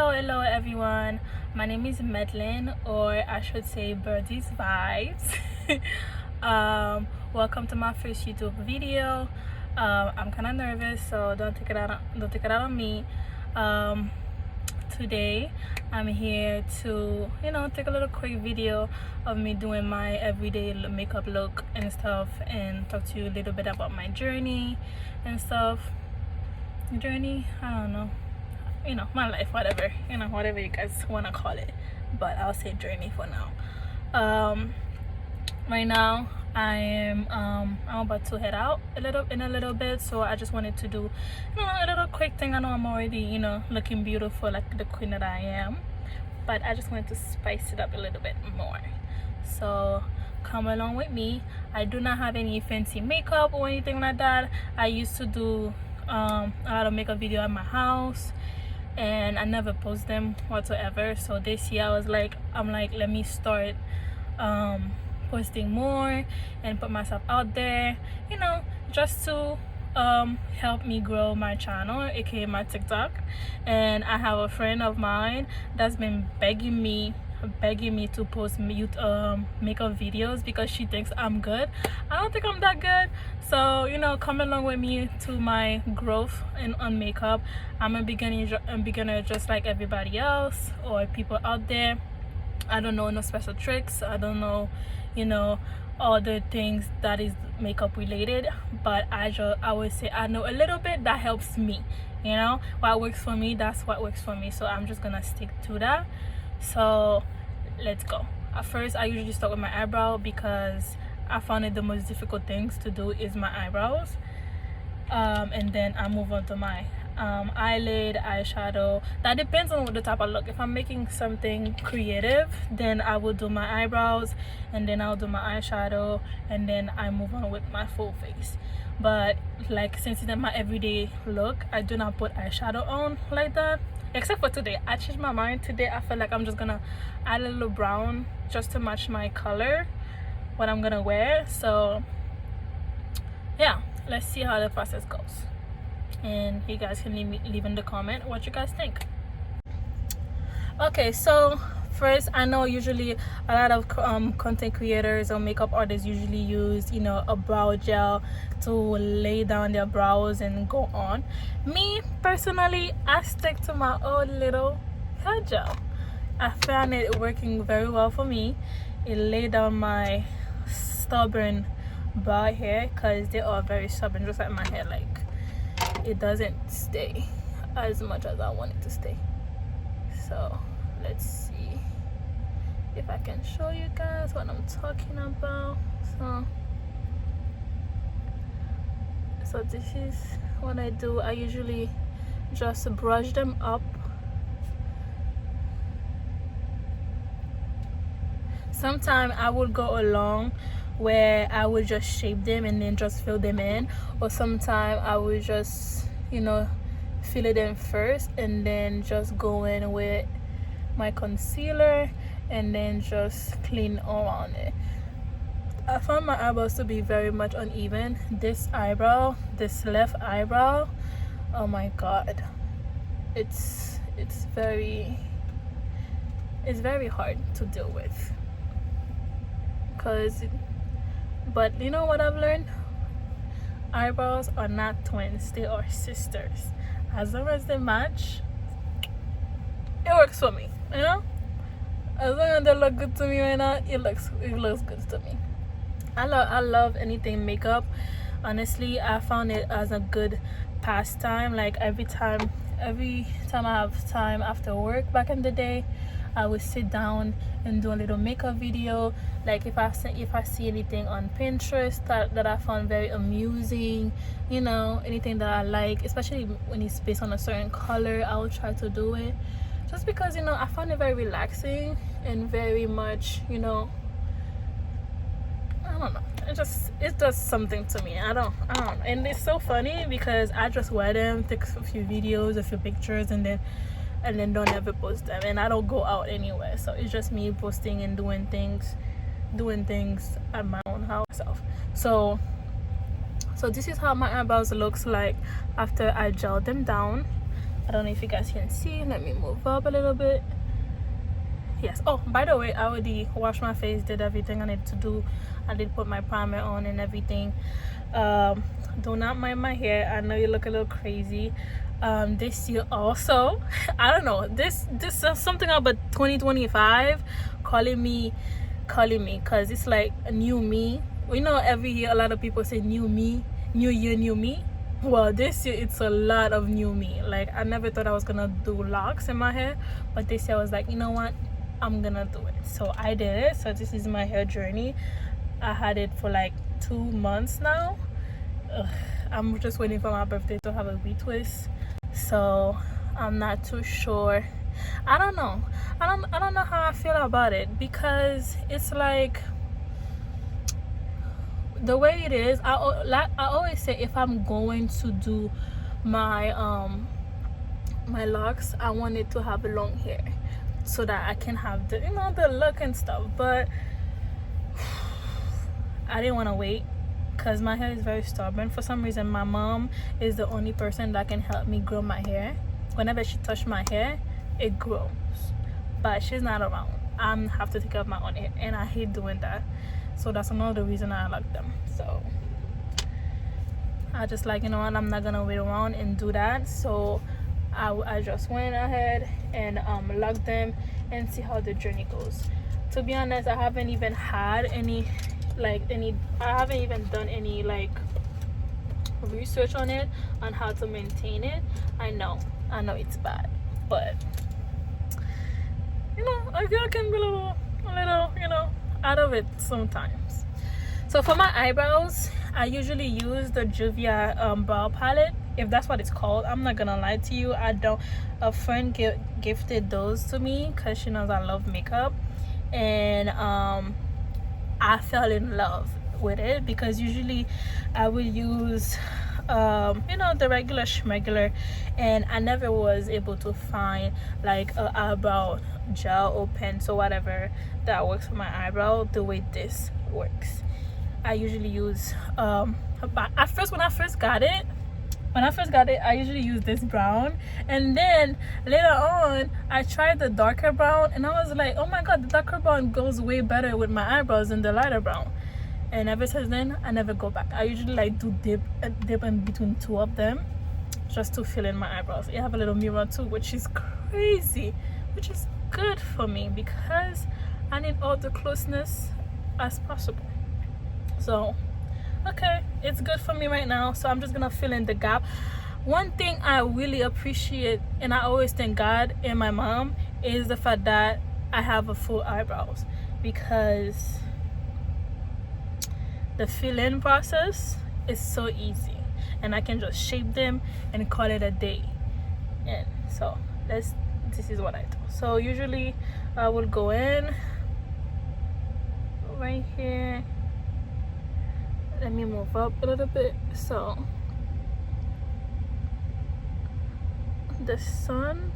Hello everyone. My name is Madeline, or I should say Birdie's Vibes. Welcome to my first YouTube video. I'm kind of nervous, so don't take it out on me. Today I'm here to take a little quick video of me doing my everyday makeup look and stuff, and talk to you a little bit about my journey and stuff. Journey, I don't know, my life, whatever you guys want to call it, but I'll say journey for now. Right now I'm about to head out in a little bit, so I just wanted to do a little quick thing. I know I'm already looking beautiful like the queen that I am, but I just wanted to spice it up a little bit more. So come along with me. I do not have any fancy makeup or anything like that. I used to do a lot of makeup video at my house, and I never post them whatsoever. So this year I'm like let me start posting more and put myself out there, just to help me grow my channel, aka my TikTok. And I have a friend of mine that's been begging me to post makeup videos because she thinks I'm good. I don't think I'm that good, so come along with me to my growth on makeup. I'm a beginner just like everybody else or people out there. I don't know no special tricks. I don't know all the things that is makeup related, but I would say I know a little bit that helps me. What works for me, that's what works for me, so I'm just gonna stick to that. So let's go. At first I usually start with my eyebrow because I found it the most difficult things to do is my eyebrows, and then I move on to my eyelid, eyeshadow. That depends on what the type of look. If I'm making something creative, then I will do my eyebrows, and then I'll do my eyeshadow, and then I move on with my full face. But like since it's in my everyday look, I do not put eyeshadow on like that, except for today. I changed my mind today. I feel like I'm just gonna add a little brown just to match my color, what I'm gonna wear. So yeah, let's see how the process goes, and you guys can leave in the comment what you guys think. Okay, so first, I know usually a lot of content creators or makeup artists usually use a brow gel to lay down their brows and go on. Me personally, I stick to my own little hair gel. I found it working very well for me. It laid down my stubborn brow hair, because they are very stubborn, just like my hair. Like, it doesn't stay as much as I want it to stay. So let's see if I can show you guys what I'm talking about. So this is what I do. I usually just brush them up. Sometimes I would go along where I would just shape them and then just fill them in, or sometimes I would just fill it in first and then just go in with my concealer and then just clean around it. I found my eyebrows to be very much uneven. This left eyebrow, oh my god, it's very hard to deal with, but you know what I've learned? Eyebrows are not twins, they are sisters. As long as they match, it works for me. As long as they look good to me right now, it looks good to me. I love anything makeup. Honestly, I found it as a good pastime. Like every time I have time after work back in the day, I would sit down and do a little makeup video. Like if I see anything on Pinterest that I found very amusing, anything that I like, especially when it's based on a certain color, I will try to do it, just because I found it very relaxing and very much I don't know, it does something to me. I don't know. And it's so funny because I just wear them, take a few videos, a few pictures, and then don't ever post them, and I don't go out anywhere, so it's just me posting and doing things at my own house. So this is how my eyebrows looks like after I gel them down. I don't know if you guys can see. Let me move up a little bit. Yes. Oh, by the way, I already washed my face, did everything I needed to do. I did put my primer on and everything. Do not mind my hair. I know you look a little crazy. This year also, I don't know, this is something about 2025 calling me, because it's like a new me. We know every year a lot of people say new me, new year, new me. Well, this year it's a lot of new me. Like, I never thought I was gonna do locks in my hair, but this year I was like, you know what, I'm gonna do it. So I did it. So this is my hair journey. I had it for like 2 months now. I'm just waiting for my birthday to have a retwist, so I'm not too sure. I don't know how I feel about it, because it's like the way it is. I always say, if I'm going to do my my locks, I want it to have long hair so that I can have the, you know, the look and stuff. But I didn't want to wait, because my hair is very stubborn. For some reason, my mom is the only person that can help me grow my hair. Whenever she touches my hair, it grows, but she's not around. I have to take care of my own hair, and I hate doing that. So that's another reason I like them. So I just like, you know what, I'm not gonna wait around and do that. So I just went ahead and locked them and see how the journey goes. To be honest, I haven't even had any I haven't even done any like research on it, on how to maintain it. I know it's bad, but you know, I feel I can be a little, you know, out of it sometimes. So for my eyebrows, I usually use the Juvia brow palette, if that's what it's called. I'm not gonna lie to you, a friend gifted those to me because she knows I love makeup, and I fell in love with it, because usually I would use you know, the regular schmegular, and I never was able to find like a eyebrow gel or pencil, whatever, that works for my eyebrow the way this works. I usually use when I first got it, I usually use this brown, and then later on I tried the darker brown, and I was like, oh my god, the darker brown goes way better with my eyebrows than the lighter brown. And ever since then, I never go back. I usually like do dip in between two of them, just to fill in my eyebrows. I have a little mirror too, which is crazy, which is good for me, because I need all the closeness as possible. So okay, it's good for me right now. So I'm just gonna fill in the gap. One thing I really appreciate, and I always thank God and my mom, is the fact that I have a full eyebrows, because the fill-in process is so easy, and I can just shape them and call it a day. And so this is what I do. So usually I will go in right here. Let me move up a little bit. So the sun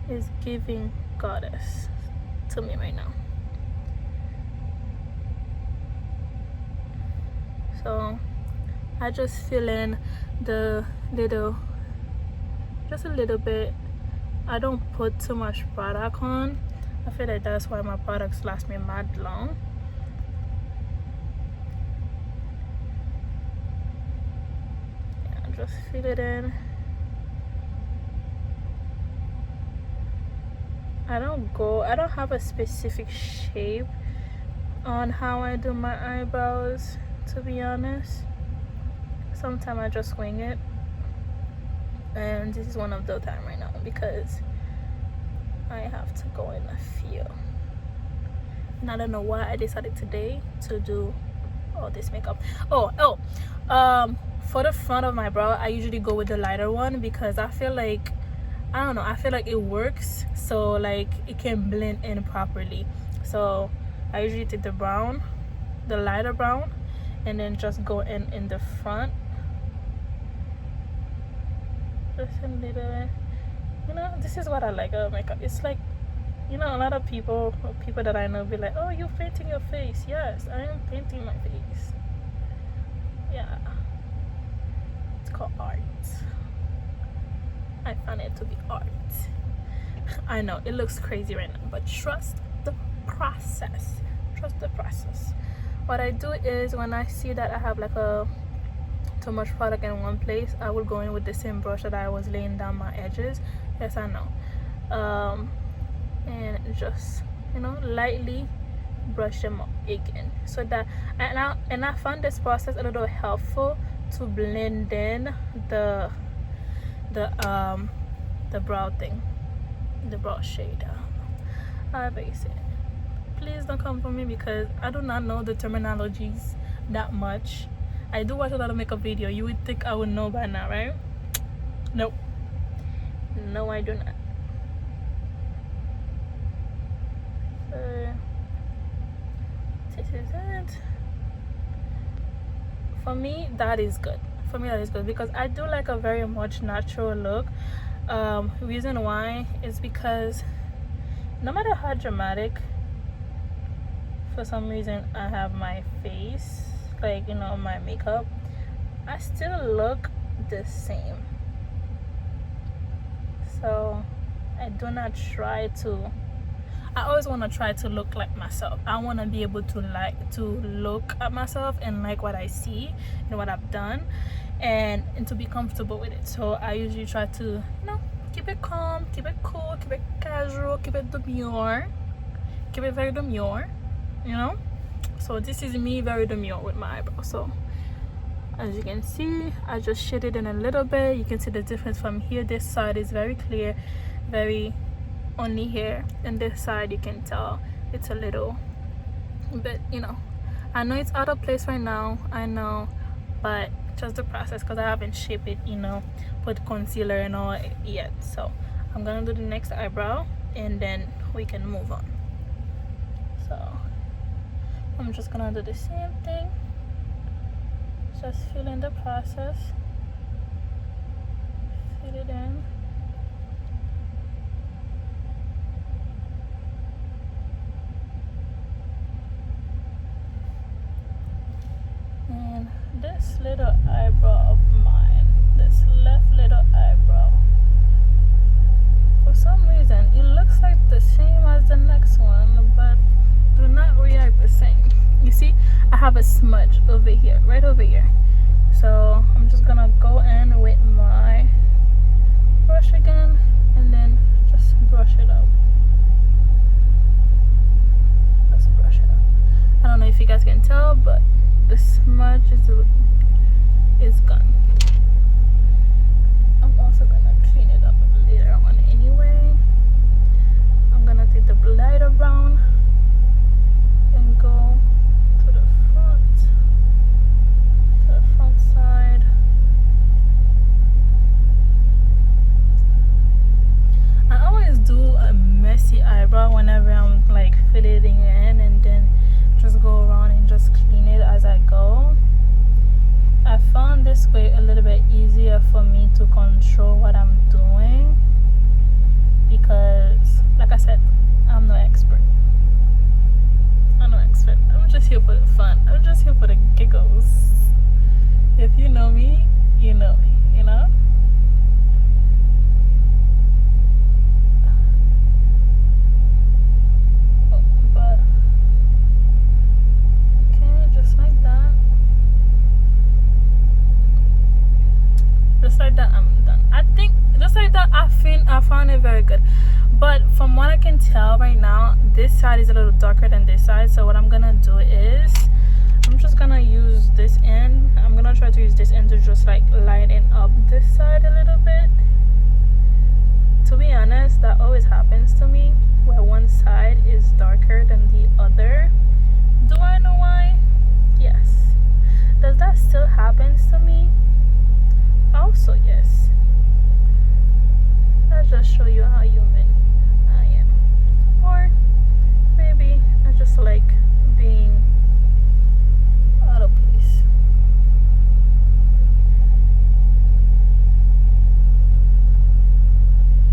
is giving goddess to me right now. So I just fill in the little, just a little bit. I don't put too much product on. I feel like that's why my products last me mad long. Yeah, just fill it in. I don't have a specific shape on how I do my eyebrows, to be honest. Sometimes I just wing it, and this is one of the time right now, because I have to go in a few, and I don't know why I decided today to do all this makeup. For the front of my brow, I usually go with the lighter one, because I feel like, I don't know, I feel like it works, so like it can blend in properly. So I usually take the brown, the lighter brown, and then just go in the front, just a little. You know, this is what I like about makeup. It's like, you know, a lot of people that I know be like, oh, you're painting your face. Yes, I am painting my face. Yeah, it's called art. I find it to be art. I know it looks crazy right now, but trust the process. Trust the process. What I do is, when I see that I have like too much product in one place, I will go in with the same brush that I was laying down my edges. Yes, I know. And just, you know, lightly brush them up again, so that and I found this process a little helpful to blend in the brow thing, the brow shade. However you say it. Please don't come for me, because I do not know the terminologies that much. I do watch a lot of makeup video. You would think I would know by now, right? Nope. No, I do not. This is it. For me, that is good. For me, that is good, because I do like a very much natural look. Reason why is because no matter how dramatic, for some reason, I have my face, like, you know, my makeup, I still look the same. So I do not try to, I always want to try to look like myself. I want to be able to look at myself and like what I see and what I've done, and to be comfortable with it. So I usually try to, you know, keep it calm, keep it cool, keep it casual, keep it demure, keep it very demure, you know. So this is me very demure with my eyebrow. So as you can see, I just shaded in a little bit. You can see the difference from here. This side is very clear, very only here, and this side you can tell it's a little bit, you know, I know it's out of place right now, I know, but just the process, because I haven't shaped it, you know, put concealer and all yet. So I'm gonna do the next eyebrow and then we can move on. So I'm just gonna do the same thing, just fill in the process, fill it in. And this little eyebrow of mine, this left little eyebrow, for some reason it looks like the same as the next one, but do not react the same. You see, I have a smudge over here, right over here. So I'm just gonna go in with my brush again and then just brush it up. Just brush it up. I don't know if you guys can tell, but the smudge is gone. I'm also gonna clean it up later on anyway. I'm gonna take the lighter brown and go to the front side. I always do a messy eyebrow whenever I'm like filling in, and then just go around and just clean it as I go. I found this way a little bit easier for me to control what I'm doing, because like I said, I'm no expert. I'm no expert. I'm just here for the fun. I'm just here for the giggles. If you know me, you know me, you know? But okay, just like that. Just like that, I'm done. I think just like that, I found it very good. But from what I can tell right now, this side is a little darker than this side. So what I'm gonna do is I'm just gonna use this end. I'm gonna try to use this end to just like lighten up this side a little bit. To be honest, that always happens to me, where one side is darker than the other. Do I know why? Yes. Does that still happen to me? Also yes. Let's just show you how human I am. Or maybe I just like being out of place.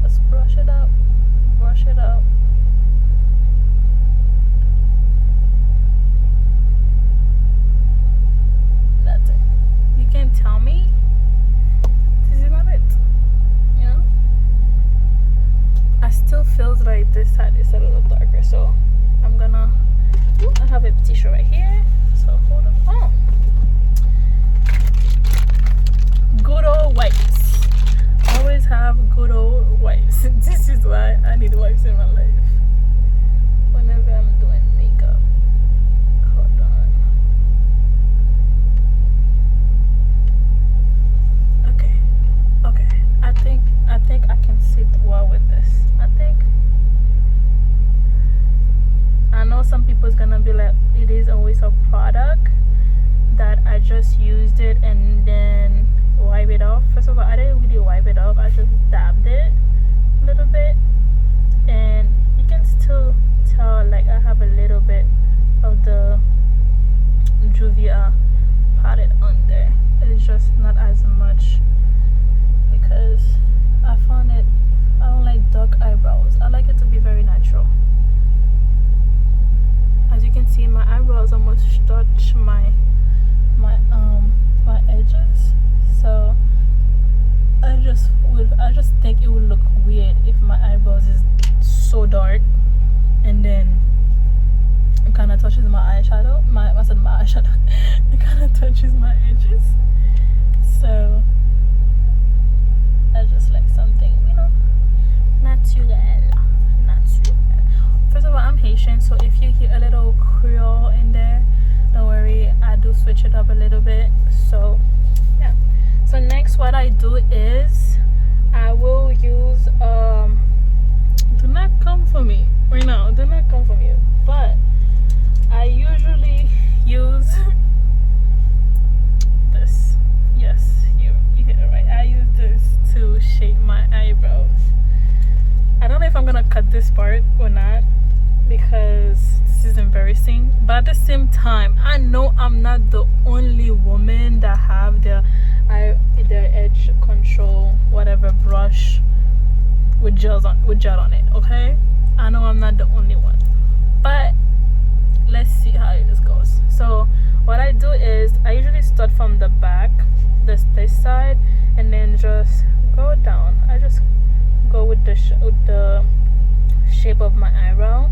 Just brush it up, brush it up. That's it. You can't tell me this is not it, you know? still feels like this side is a little darker, so I'm gonna, I have a tissue right here, so hold on. Oh, good old wipes. Always have good old wipes. This is why I need wipes in my life whenever I'm doing makeup. Hold on. Okay, I think I can sit well with this. I know some people's gonna be like, it is a waste of product that I just used it and then wipe it off. First of all, I didn't really wipe it off. I just dabbed it a little bit, and you can still tell like I have a little bit of the Juvia palette on there. It's just not as much because I found it, I don't like dark eyebrows. I like it to be very natural. As you can see, my eyebrows almost touch my edges, so I just think it would look weird if my eyebrows is so dark and then it kind of touches my eyeshadow. I said my eyeshadow. It kind of touches my edges, so I just like something, you know, natural. First of all, I'm Haitian, so if you hear a little Creole in there, don't worry, I do switch it up a little bit. So yeah, so next what I do is I will use do not come for me right now, do not come for me, but I usually use this. Yes, you hit it right. I use this to shape my eyebrows. I don't know if I'm gonna cut this part or not because this is embarrassing, but at the same time I know I'm not the only woman that have their edge control whatever brush with gel on it. Okay, I know I'm not the only one, but let's see how this goes. So what I do is I usually start from the back, this side, and then just go down. I just go with the shape of my eyebrow.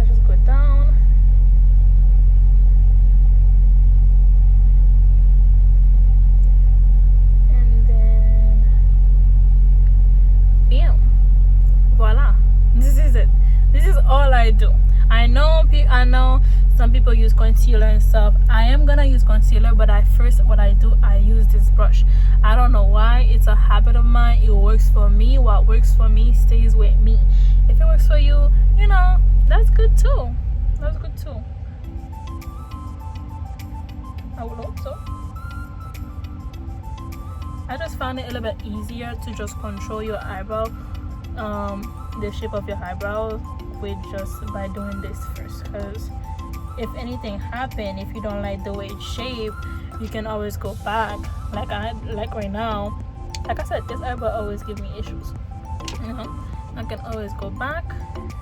I just go down and then bam, voila, this is it. This is all I do. I know some people use concealer and stuff. I am gonna use concealer, but what I do, I use this brush. I don't know why, it's a habit of mine. It works for me. What works for me stays with me. If it works for you, you know, that's good too. I would hope so. I just found it a little bit easier to just control your eyebrow, the shape of your eyebrow, with just by doing this first, because if anything happen, if you don't like the way it's shaped, you can always go back. Like right now, like I said, this eyebrow always give me issues, you know. I can always go back and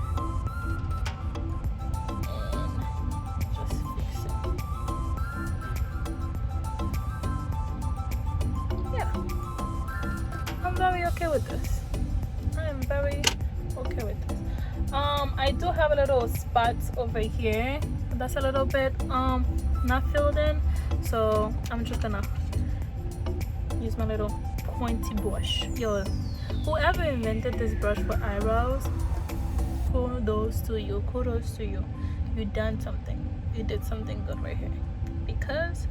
just fix it. Yeah, I'm very okay with this. I am very okay with this. I do have a little spot over here that's a little bit not filled in, so I'm just gonna use my little pointy brush. Yo, whoever invented this brush for eyebrows, kudos to you. You done something. You did something good right here. Because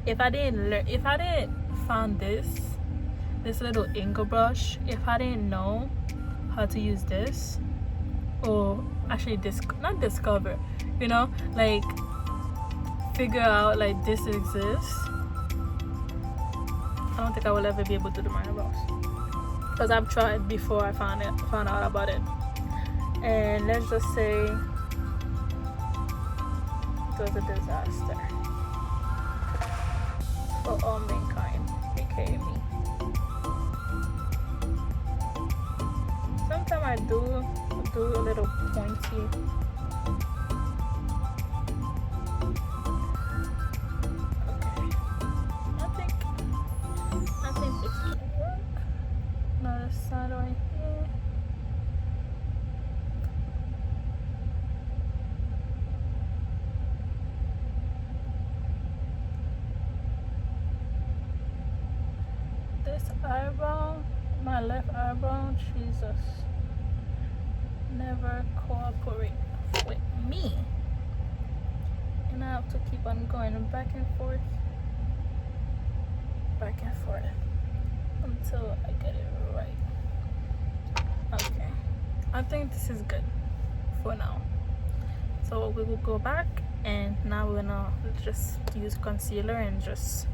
if I didn't find this little angle brush, if I didn't know how to use this, or actually not discover, you know, like figure out like this exists, I don't think I will ever be able to do my eyebrows, because I've tried before I found out about it, and let's just say it was a disaster for all mankind, aka me. Sometimes I do a little pointy. Okay, I think this will work. Another side right here. eyebrow, my left eyebrow, Jesus, never cooperate with me. And I have to keep on going back and forth until I get it right. Okay, I think this is good for now. So we will go back, and now we're gonna just use concealer and just,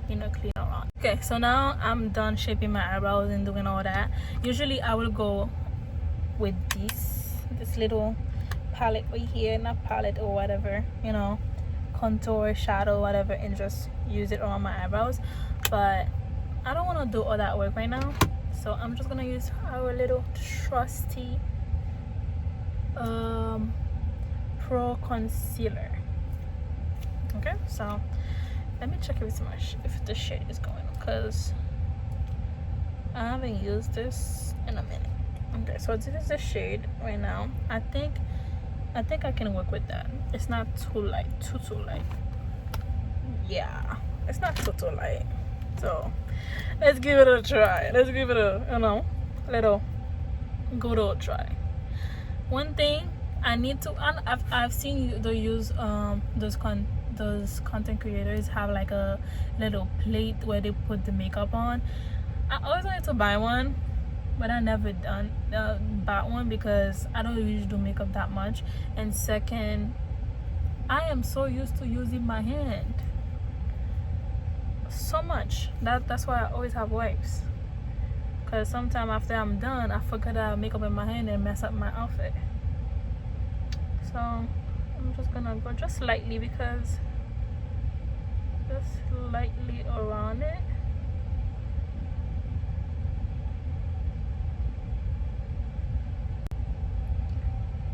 you know, clean around. Okay, so now I'm done shaping my eyebrows and doing all that. Usually I will go with this little palette right here, not palette or whatever, you know, contour, shadow, whatever, and just use it on my eyebrows. But I don't want to do all that work right now, so I'm just gonna use our little trusty pro concealer. Okay, so let me check if the shade is going, because I haven't used this in a minute. Okay, so this is the shade right now. I think I can work with that. It's not too light, too light. Yeah, it's not too light. So let's give it a try. Let's give it a, you know, little good old try. One thing I need to, I've seen those content creators have like a little plate where they put the makeup on. I always wanted to buy one, but I never bought one because I don't usually do makeup that much. And second, I am so used to using my hand so much that's why I always have wipes, because sometime after I'm done I forget I have makeup in my hand and mess up my outfit. So I'm just gonna go just lightly, because just lightly around it.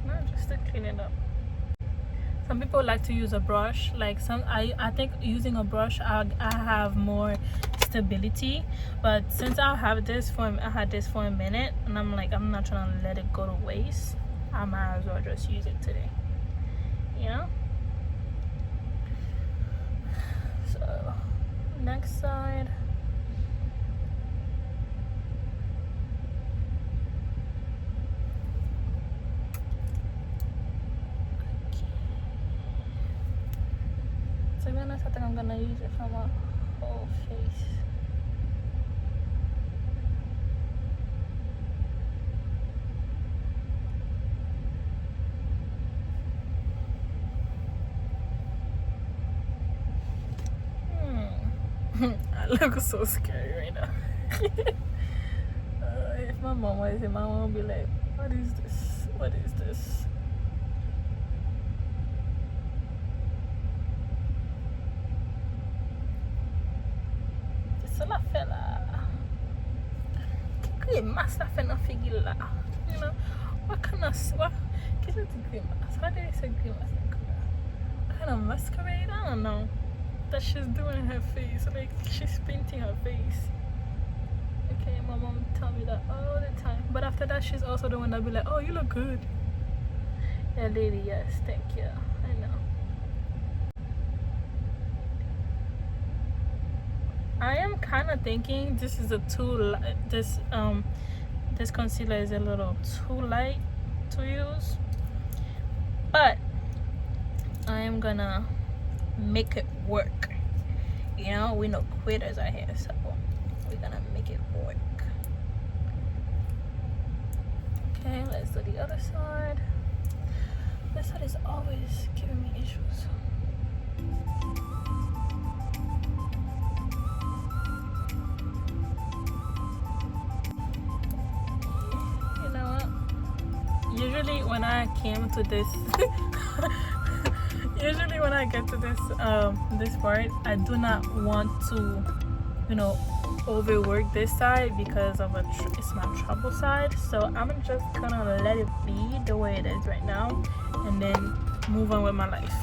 Not just to clean it up. Some people like to use a brush, like I think using a brush I have more stability, but since I had this for a minute and I'm like, I'm not trying to let it go to waste, I might as well just use it today, you know. So next side. To be honest, I think I'm gonna use it for my whole face. I look so scary right now. If my mom was here, my mom would be like, what is this? What is this? La fella, grimace la fella figure la. You know, what kind of grimace? How do you say grimace? What kind of masquerade? I don't know. That she's doing her face, like she's painting her face. Okay, my mom tell me that all the time. But after that, she's also the one that be like, "Oh, you look good." Yeah, lady. Yes, thank you. I know. I am kind of thinking this is this concealer is a little too light to use, but I am gonna make it work. You know, we no quitters out here, so we're gonna make it work. Okay, let's do the other side. This side is always giving me issues. Usually when I came to this usually when I get to this this part, I do not want to, you know, overwork this side because of it's my trouble side. So I'm just gonna let it be the way it is right now and then move on with my life.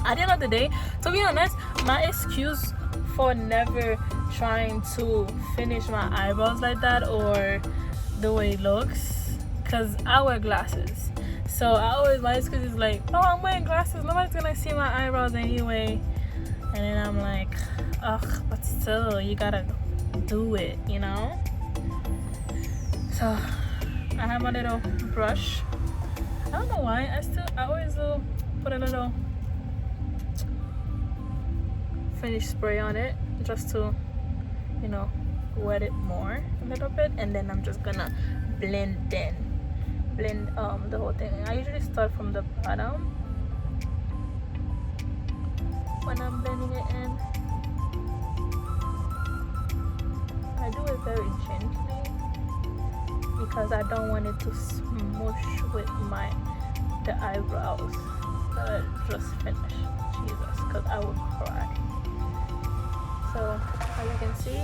At the end of the day, to be honest, my excuse for never trying to finish my eyebrows like that or the way it looks, because I wear glasses, so my excuse is like, oh, I'm wearing glasses, nobody's gonna see my eyebrows anyway. And then I'm like, ugh, but still, you gotta do it, you know. So I have my little brush. I don't know why I always do put a little finish spray on it just to, you know, wet it more a little bit, and then I'm just gonna blend the whole thing. I usually start from the bottom when I'm blending it in. I do it very gently because I don't want it to smush with the eyebrows that I just finished. Jesus, because I would cry. So as you can see,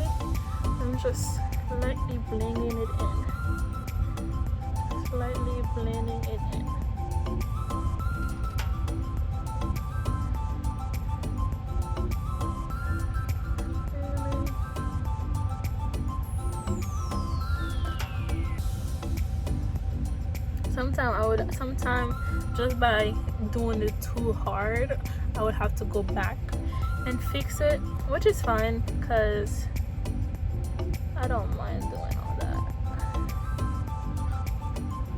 I'm just lightly blending it in. Slightly blending it in. Sometimes just by doing it too hard, I would have to go back and fix it, which is fine because I don't mind doing all that.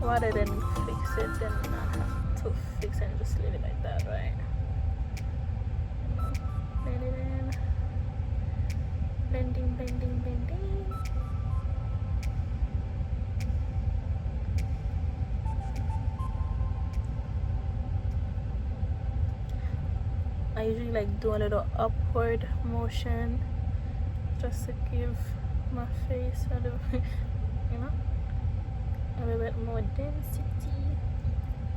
Rather than fix it than not have to fix it and just leave it like that, right? Blend it in. Blending, blending, blending. I usually like do a little upward motion just to give my face a little, you know, a little bit more density.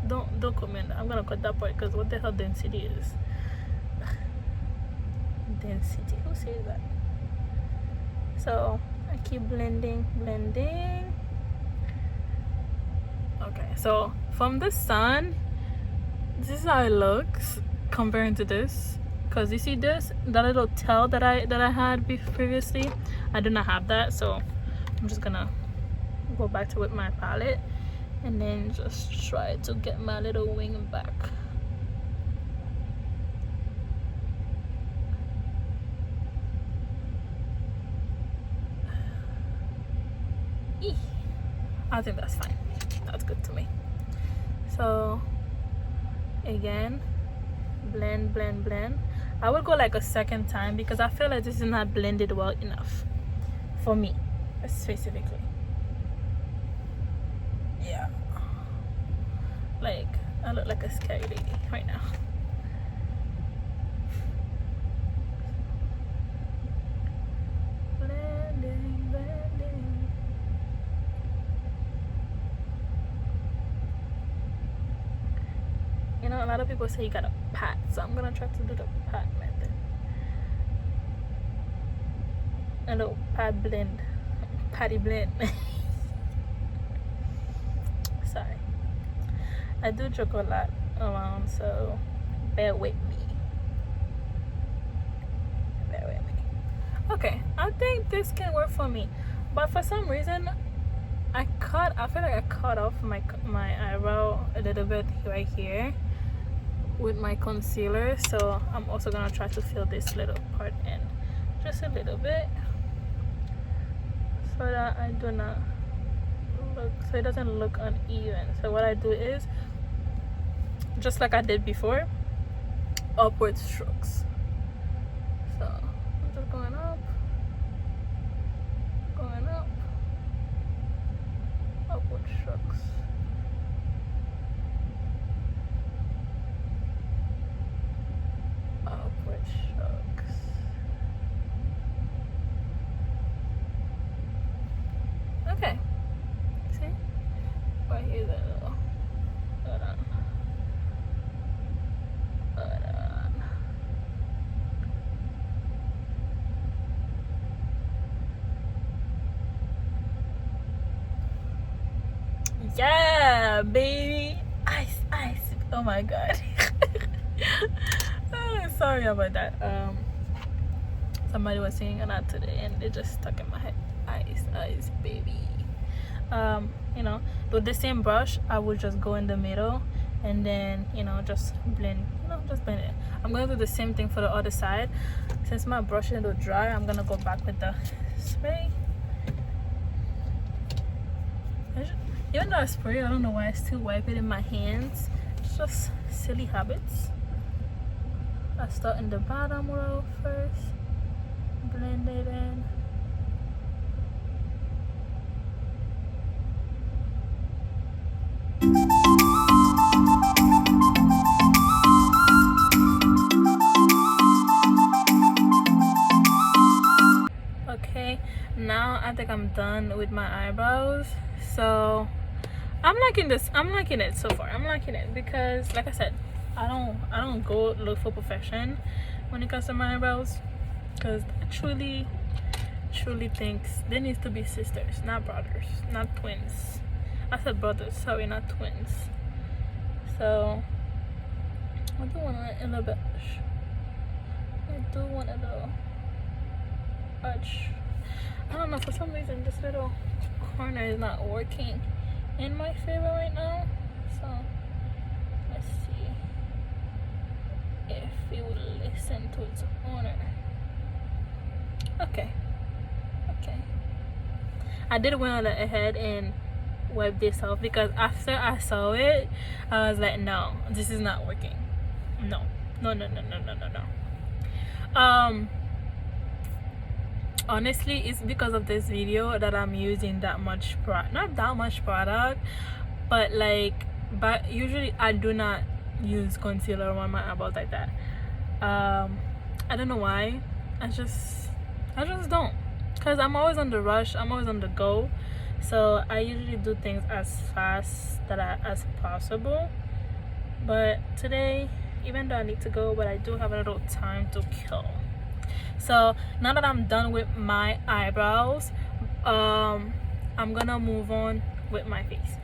Don't comment. I'm gonna cut that part because what the hell density is? Density. Who says that? So I keep blending. Okay, so from the sun, this is how it looks comparing to this, because you see that little tail that I had previously, I do not have that. So I'm just gonna go back to with my palette and then just try to get my little wing back. I think that's fine. That's good to me. So again, blend. I will go like a second time because I feel like this is not blended well enough for me specifically. Yeah, like I look like a scary lady right now. Blending. You know, a lot of people say you gotta pat, so I'm gonna try to do the pat method. A little pat blend, patty blend. Sorry, I do joke a lot around, so bear with me. Okay, I think this can work for me, but for some reason I feel like I cut off my eyebrow a little bit right here with my concealer, so I'm also gonna try to fill this little part in just a little bit so that I do not look, so it doesn't look uneven. So what I do is, just like I did before, upward strokes. So I'm just going up, upward strokes. Upward strokes. Okay. See? Right here, the little. Hold on. Yeah, baby. Ice. Oh my god. Sorry about that. Somebody was singing a lot today and it just stuck in my head. Ice, baby. You know, with the same brush, I will just go in the middle and then, you know, just blend it. I'm gonna do the same thing for the other side. Since my brush is a little dry, I'm gonna go back with the spray. Even though I spray, I don't know why I still wipe it in my hands. It's just silly habits. I start in the bottom row first, blend it in. Okay, now I think I'm done with my eyebrows. So I'm liking this. I'm liking it so far. I'm liking it because, like I said, I don't go look for perfection when it comes to my eyebrows, because I truly think they need to be sisters, not brothers, not twins. I said brothers, sorry, not twins. So I do want a little bit. I do want a little arch. I don't know, for some reason this little corner is not working in my favor right now. So let's see if it will listen to its owner. Okay. I did went ahead and wipe this off because after I saw it, I was like, no, this is not working. No. Honestly, it's because of this video that I'm using that much not that much product, but usually I do not use concealer on my eyebrows like that. I don't know why. I just don't, because I'm always on the rush, I'm always on the go. So I usually do things as fast as possible. But today, even though I need to go, but I do have a little time to kill. So now that I'm done with my eyebrows, I'm gonna move on with my face.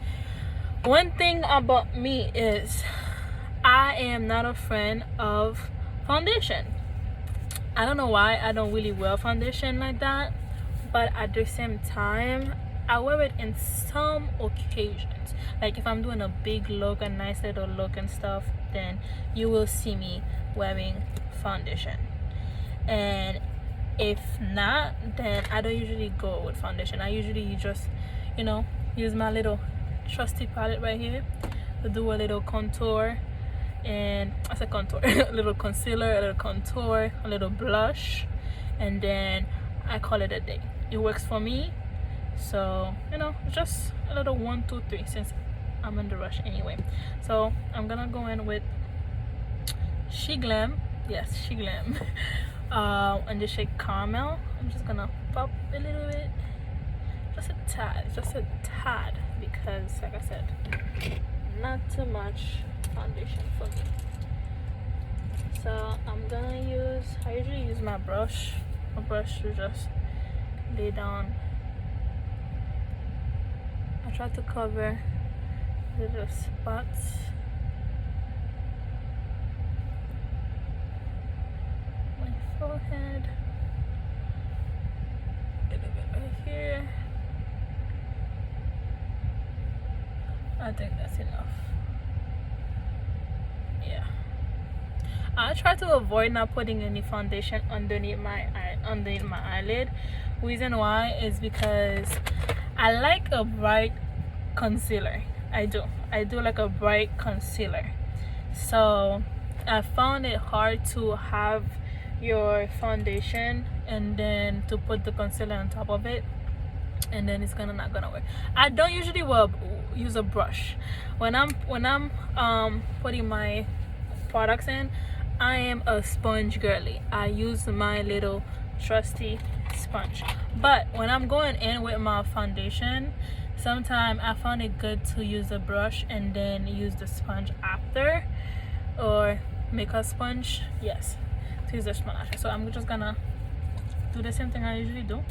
One thing about me is I am not a friend of foundation. I don't know why I don't really wear foundation like that, but at the same time I wear it in some occasions. Like if I'm doing a big look, a nice little look and stuff, then you will see me wearing foundation. And if not, then I don't usually go with foundation. I usually just, use my little trusty palette right here to do a little contour, and I said contour, a little concealer, a little contour, a little blush, and then I call it a day. It works for me. So just a little 1 2 3 since I'm in the rush anyway. So I'm gonna go in with She Glam. Yes, She Glam. And the shade Caramel. I'm just gonna pop a little bit, just a tad, because like I said, not too much foundation for me. So I'm gonna I usually use my brush to just lay down. I try to cover little spots. My forehead. A little bit right here. I think that's enough. Yeah. I try to avoid not putting any foundation underneath my eyelid. Reason why is because I like a bright concealer. I do like a bright concealer. So I found it hard to have your foundation and then to put the concealer on top of it, and then it's not gonna work. I don't usually use a brush when I'm putting my products in. I am a sponge girly. I use my little trusty sponge. But when I'm going in with my foundation, sometimes I found it good to use a brush and then use the sponge after, or make a sponge, yes, to use the sponge. So I'm just gonna do the same thing I usually do,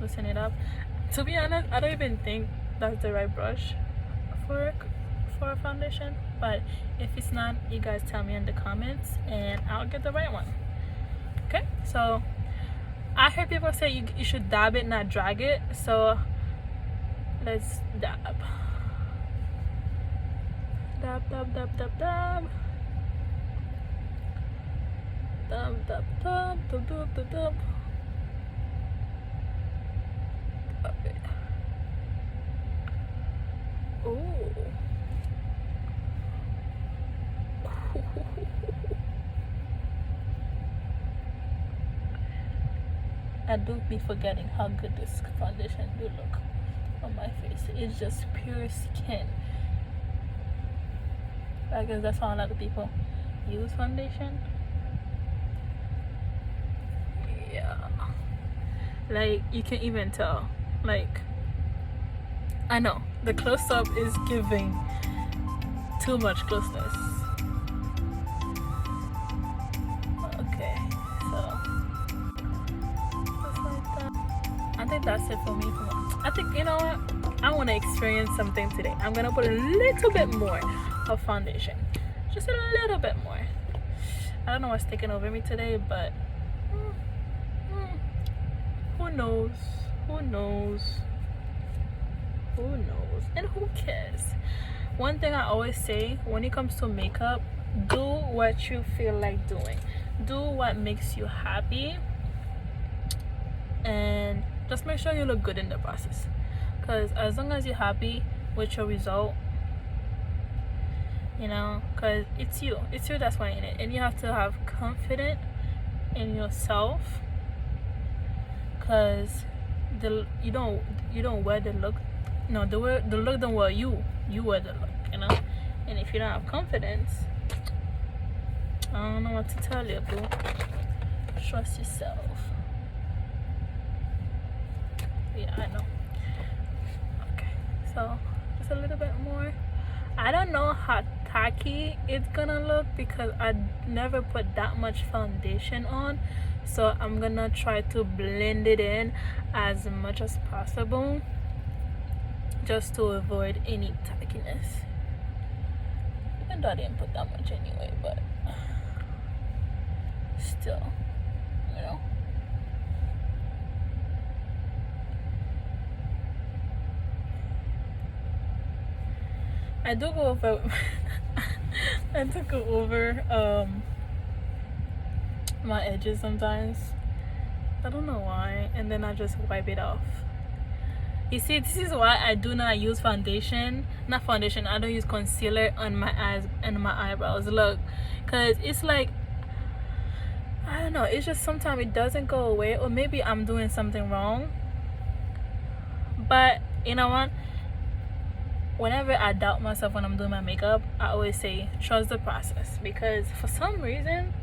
loosen it up. To be honest, I don't even think that's the right brush for a foundation, but if it's not, you guys tell me in the comments and I'll get the right one. Okay, so I heard people say you should dab it, not drag it. So let's dab. Dab. Dum, dum, dum, dum, dum, dum, dum. Okay. Oh. I do be forgetting how good this foundation do look on my face. It's just pure skin. I guess that's how a lot of people use foundation. Yeah, like you can even tell. Like, I know the close-up is giving too much closeness. Okay, so just like that. I think that's it for me. I think, you know what, I want to experience something today. I'm gonna put a little bit more of foundation, just a little bit more. I don't know what's taking over me today, but who knows? Who knows? Who knows? And who cares? One thing I always say when it comes to makeup, do what you feel like doing. Do what makes you happy, and just make sure you look good in the process. Because as long as you're happy with your result, you know, because it's you that's wanting it, and you have to have confidence in yourself. Because you don't wear the look. No, the look don't wear you. You wear the look, you know. And if you don't have confidence, I don't know what to tell you, boo. Trust yourself. Yeah, I know. Okay, so just a little bit more. I don't know how tacky it's gonna look because I never put that much foundation on, so I'm gonna try to blend it in as much as possible just to avoid any tackiness, even though I didn't put that much anyway, but still, you know. I do go over I do go over my edges sometimes. I don't know why, and then I just wipe it off. You see, this is why I do not use foundation. Not foundation, I don't use concealer on my eyes and my eyebrows. Look, because it's like, I don't know, it's just sometimes it doesn't go away, or maybe I'm doing something wrong. But you know what, whenever I doubt myself when I'm doing my makeup, I always say trust the process, because for some reason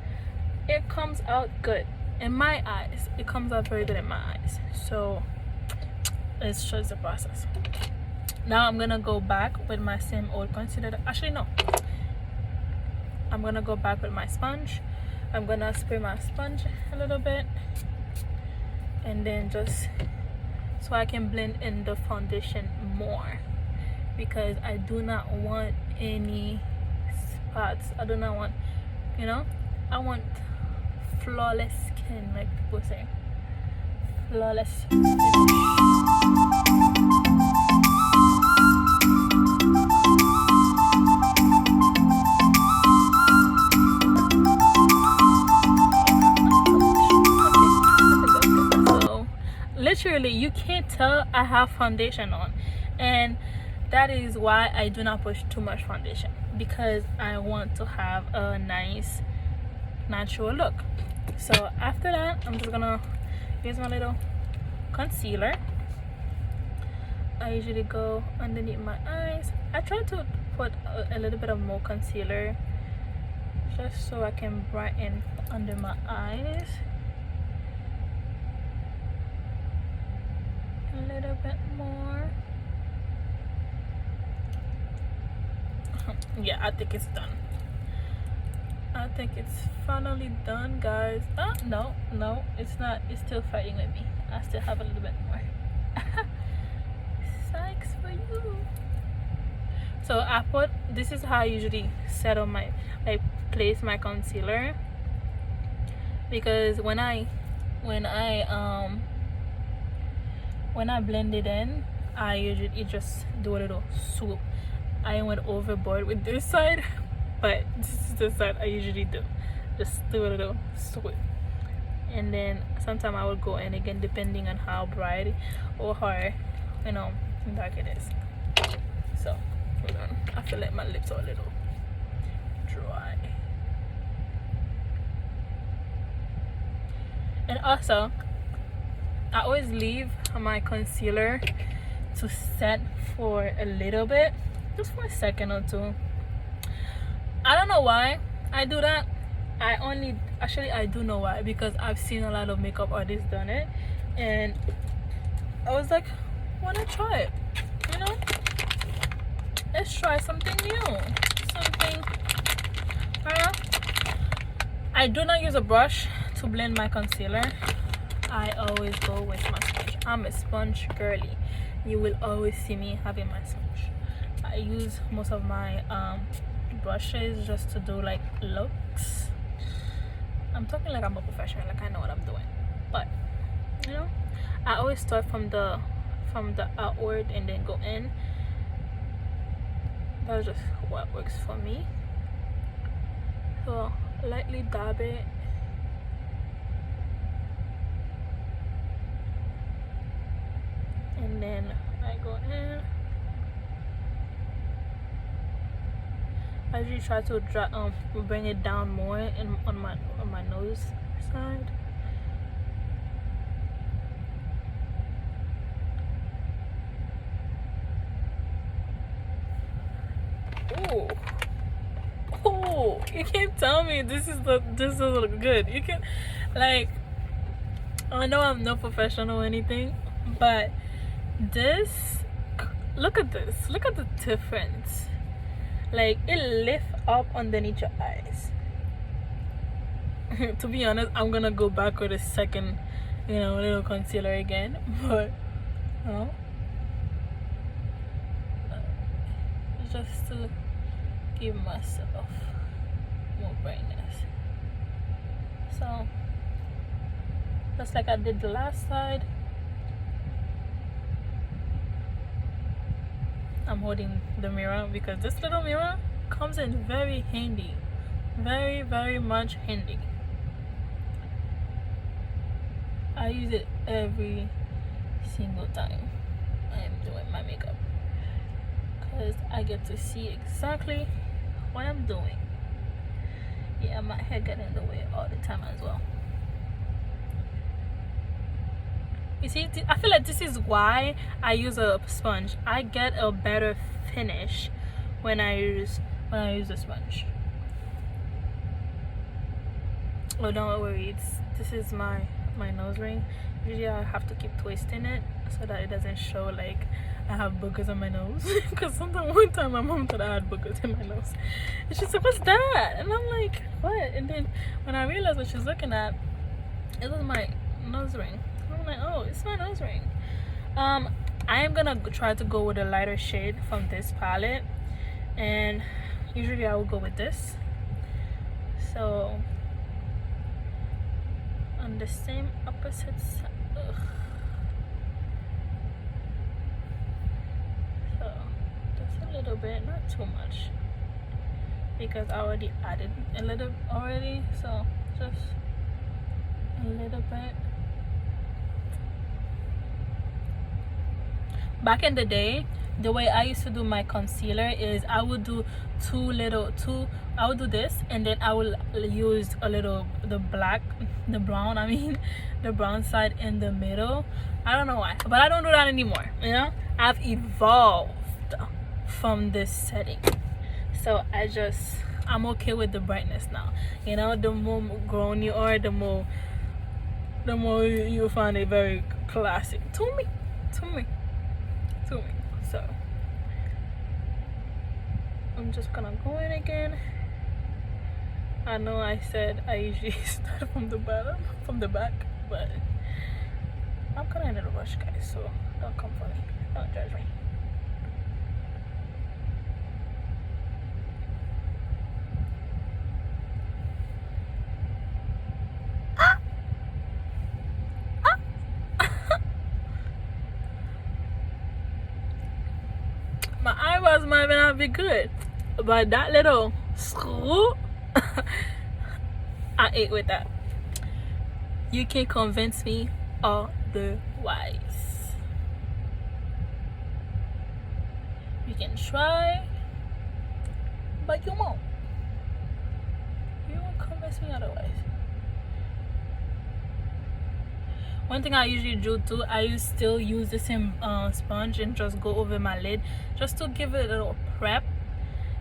it comes out good in my eyes. It comes out very good in my eyes, so let's trust the process. Now I'm gonna go back with my same old concealer. Actually no, I'm gonna go back with my sponge. I'm gonna spray my sponge a little bit, and then just so I can blend in the foundation more, because I do not want any spots. I do not want, you know, I want flawless skin, like people say. Flawless finish. So literally you can't tell I have foundation on, and that is why I do not push too much foundation, because I want to have a nice natural look. So after that, I'm just gonna use my little concealer. I usually go underneath my eyes. I try to put a little bit of more concealer just so I can brighten under my eyes a little bit more. Yeah, I think it's done. I think it's finally done, guys. Oh no, it's not. It's still fighting with me. I still have a little bit more. Sykes for you. So I put, this is how I usually settle my, like, place my concealer, because when I blend it in, I usually just do a little swoop. I went overboard with this side, but this is the side I usually do. just do a little sweep. And then sometimes I will go in again depending on how bright or how, you know, dark it is. So hold on, I feel like my lips are a little dry. And also I always leave my concealer to set for a little bit, just for a second or two. I don't know why I do that. I do know why, because I've seen a lot of makeup artists done it, and I was like, why not try it? You know, let's try something new, something. I do not use a brush to blend my concealer. I always go with my sponge. I'm a sponge girly. You will always see me having my sponge. I use most of my brushes just to do like looks. I'm talking like I'm a professional, like I know what I'm doing. But you know, I always start from the outward and then go in. That's just what works for me. So lightly dab it. And then I go in. I usually try to bring it down more on my nose side. Oh, you can't tell me this doesn't look good. You can, like, I know I'm no professional or anything, but this, look at this, look at the difference. Like, it lifts up underneath your eyes. To be honest, I'm gonna go back with a second, you know, little concealer again, but you know, just to give myself more brightness. So just like I did the last side, I'm holding the mirror because this little mirror comes in very handy, very, very much handy. I use it every single time I am doing my makeup, because I get to see exactly what I'm doing. Yeah, my hair get in the way all the time as well. You see, I feel like this is why I use a sponge. I get a better finish when I use a sponge. Oh, don't worry, this is my nose ring. Usually I have to keep twisting it so that it doesn't show like I have boogers on my nose. Because sometimes one time my mom thought I had boogers in my nose, and she's like, what's that? And I'm like, what? And then when I realized what she's looking at, it was my nose ring. I'm like, oh, it's my nose ring. I am gonna try to go with a lighter shade from this palette, and usually I will go with this. So on the same opposite side. So just a little bit, not too much, because I already added a little already. So just a little bit. Back in the day, the way I used to do my concealer is I would do I would do this, and then I will use a little the brown side in the middle. I don't know why, but I don't do that anymore. You know, I've evolved from this setting, so I'm okay with the brightness now. You know, the more grown you are, the more you find it very classic to me. So I'm just gonna go in again. I know I said I usually start from the back, but I'm kind of in a rush, guys, so don't come for me, don't judge me. My eyebrows might not be good, but that little screw I ate with that. You can't convince me otherwise. You can try, but you won't. You won't convince me otherwise. One thing I usually do too, still use the same sponge and just go over my lid just to give it a little prep,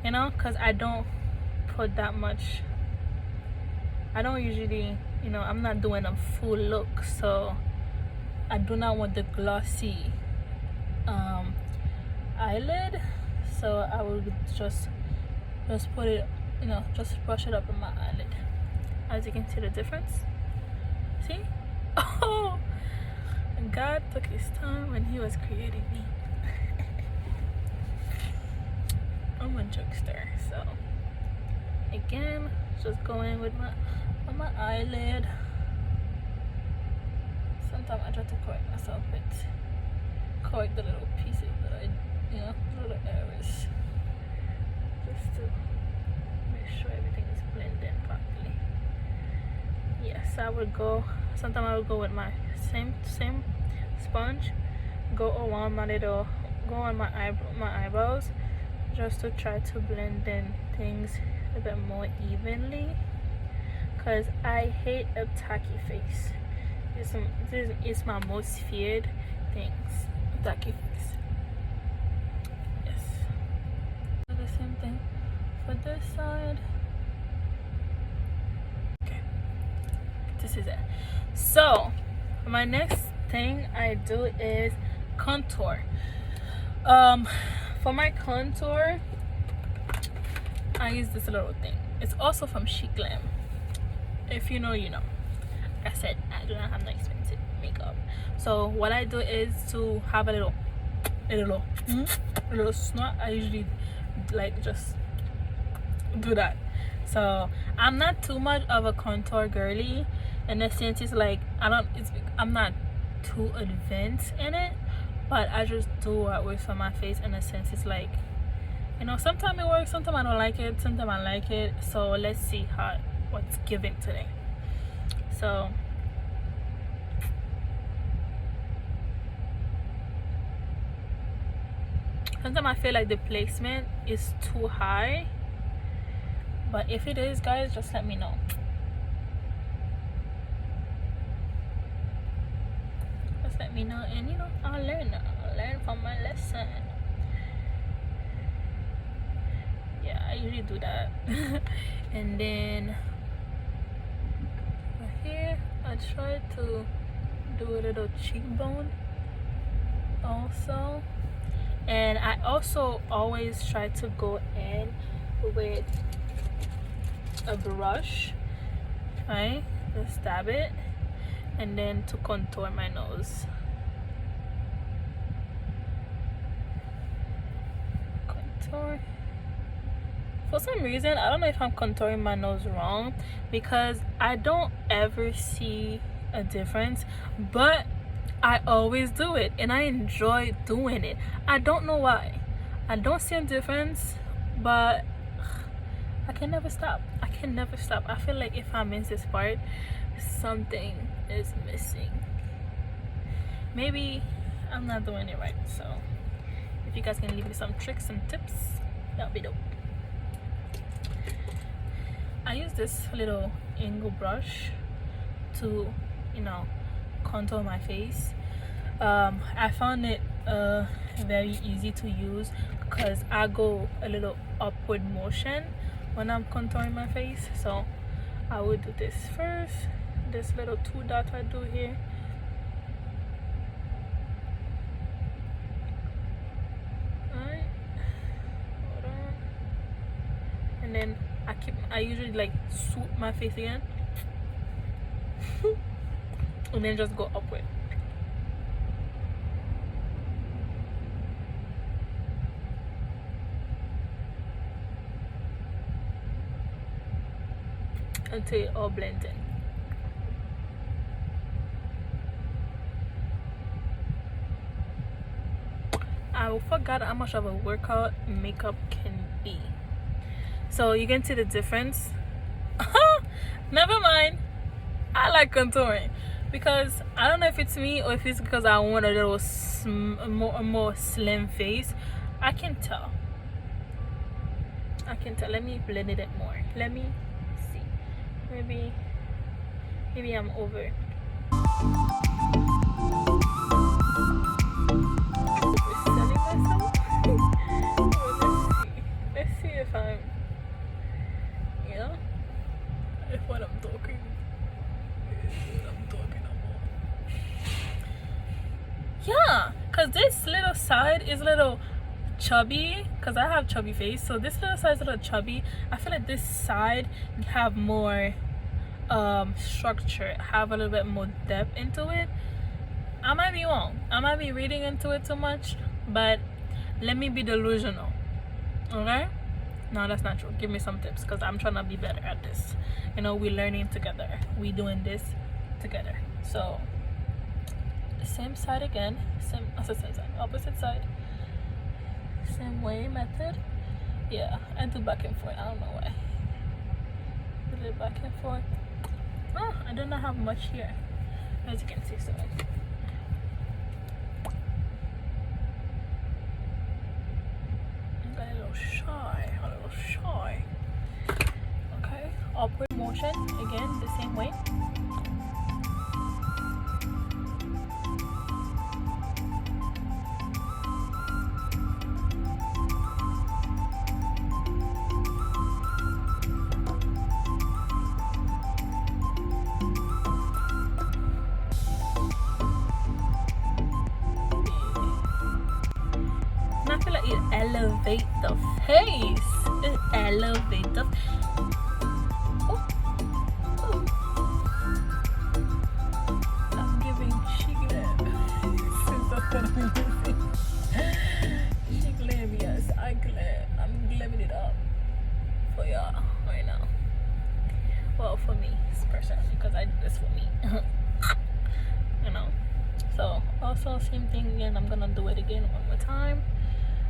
you know, because I don't put that much. I don't usually, you know, I'm not doing a full look, so I do not want the glossy eyelid, so I will just put it, you know, just brush it up on my eyelid. As you can see the difference. See? Oh, God took his time when he was creating me. I'm a jokester, so again, just going with my eyelid. Sometimes I try to correct myself with correct the little pieces that I, you know, little errors, just to make sure everything is blending properly. Yes, I would go. Sometimes I would go with my same sponge, go around go on my eyebrows, just to try to blend in things a bit more evenly. Cause I hate a tacky face. It's my most feared things. Tacky face. Yes. Do the same thing for this side. Okay. This is it. So my next thing I do is contour. For my contour, I use this little thing. It's also from Chic Glam. If you know, you know. Like I said, I do not have no expensive makeup. So what I do is to have a little snort. I usually like just do that. So I'm not too much of a contour girly, in the sense it's like I'm not too advanced in it, but I just do what works for my face. In a sense, it's like, you know, sometimes it works, sometimes I don't like it, sometimes I like it. So let's see what's giving today. So sometimes I feel like the placement is too high, but if it is, guys, just let me know. Just let me know, and you know, I'll learn from my lesson. Yeah, I usually do that. And then right here I try to do a little cheekbone also, and I also always try to go in with a brush, right? Just stab it, and then to contour my nose. Contour. For some reason, I don't know if I'm contouring my nose wrong, because I don't ever see a difference, but I always do it and I enjoy doing it. I don't know why. I don't see a difference, but I can never stop. I feel like if I miss this part, something is missing. Maybe I'm not doing it right. So if you guys can leave me some tricks and tips, that'll be dope. I use this little angle brush to, you know, contour my face. I found it very easy to use because I go a little upward motion when I'm contouring my face. So I would do this first, this little 2 dot I do here, alright, hold on, and then I usually like swoop my face again and then just go upward. Until it all blends in. I forgot how much of a workout makeup can be. So you can see the difference. Never mind. I like contouring because I don't know if it's me or if it's because I want a little more slim face. I can tell. Let me blend it more. Let me see. Maybe I'm over. Selling myself. Let's see if I'm, if what I'm talking about. Yeah, cause this little side is a little chubby, cause I have chubby face, so this little side is a little chubby. I feel like this side have more structure, have a little bit more depth into it. I might be wrong, I might be reading into it too much, but let me be delusional. Okay, no, that's not true. Give me some tips, because I'm trying to be better at this. We're learning together, we doing this together. So same side again, same side, opposite side, same way method. Yeah, I do back and forth. I don't know why. I did back and forth. Oh, I do not have much here, as you can see. So I got a little shy. Okay, upward motion again, the same way. It elevate the face. It elevate the. I'm giving cheek lab. Cheek lab, yes. I'm glamming it up for y'all right now. Well, for me, personally, because I do this for me. So also same thing again. I'm gonna do it again one more time.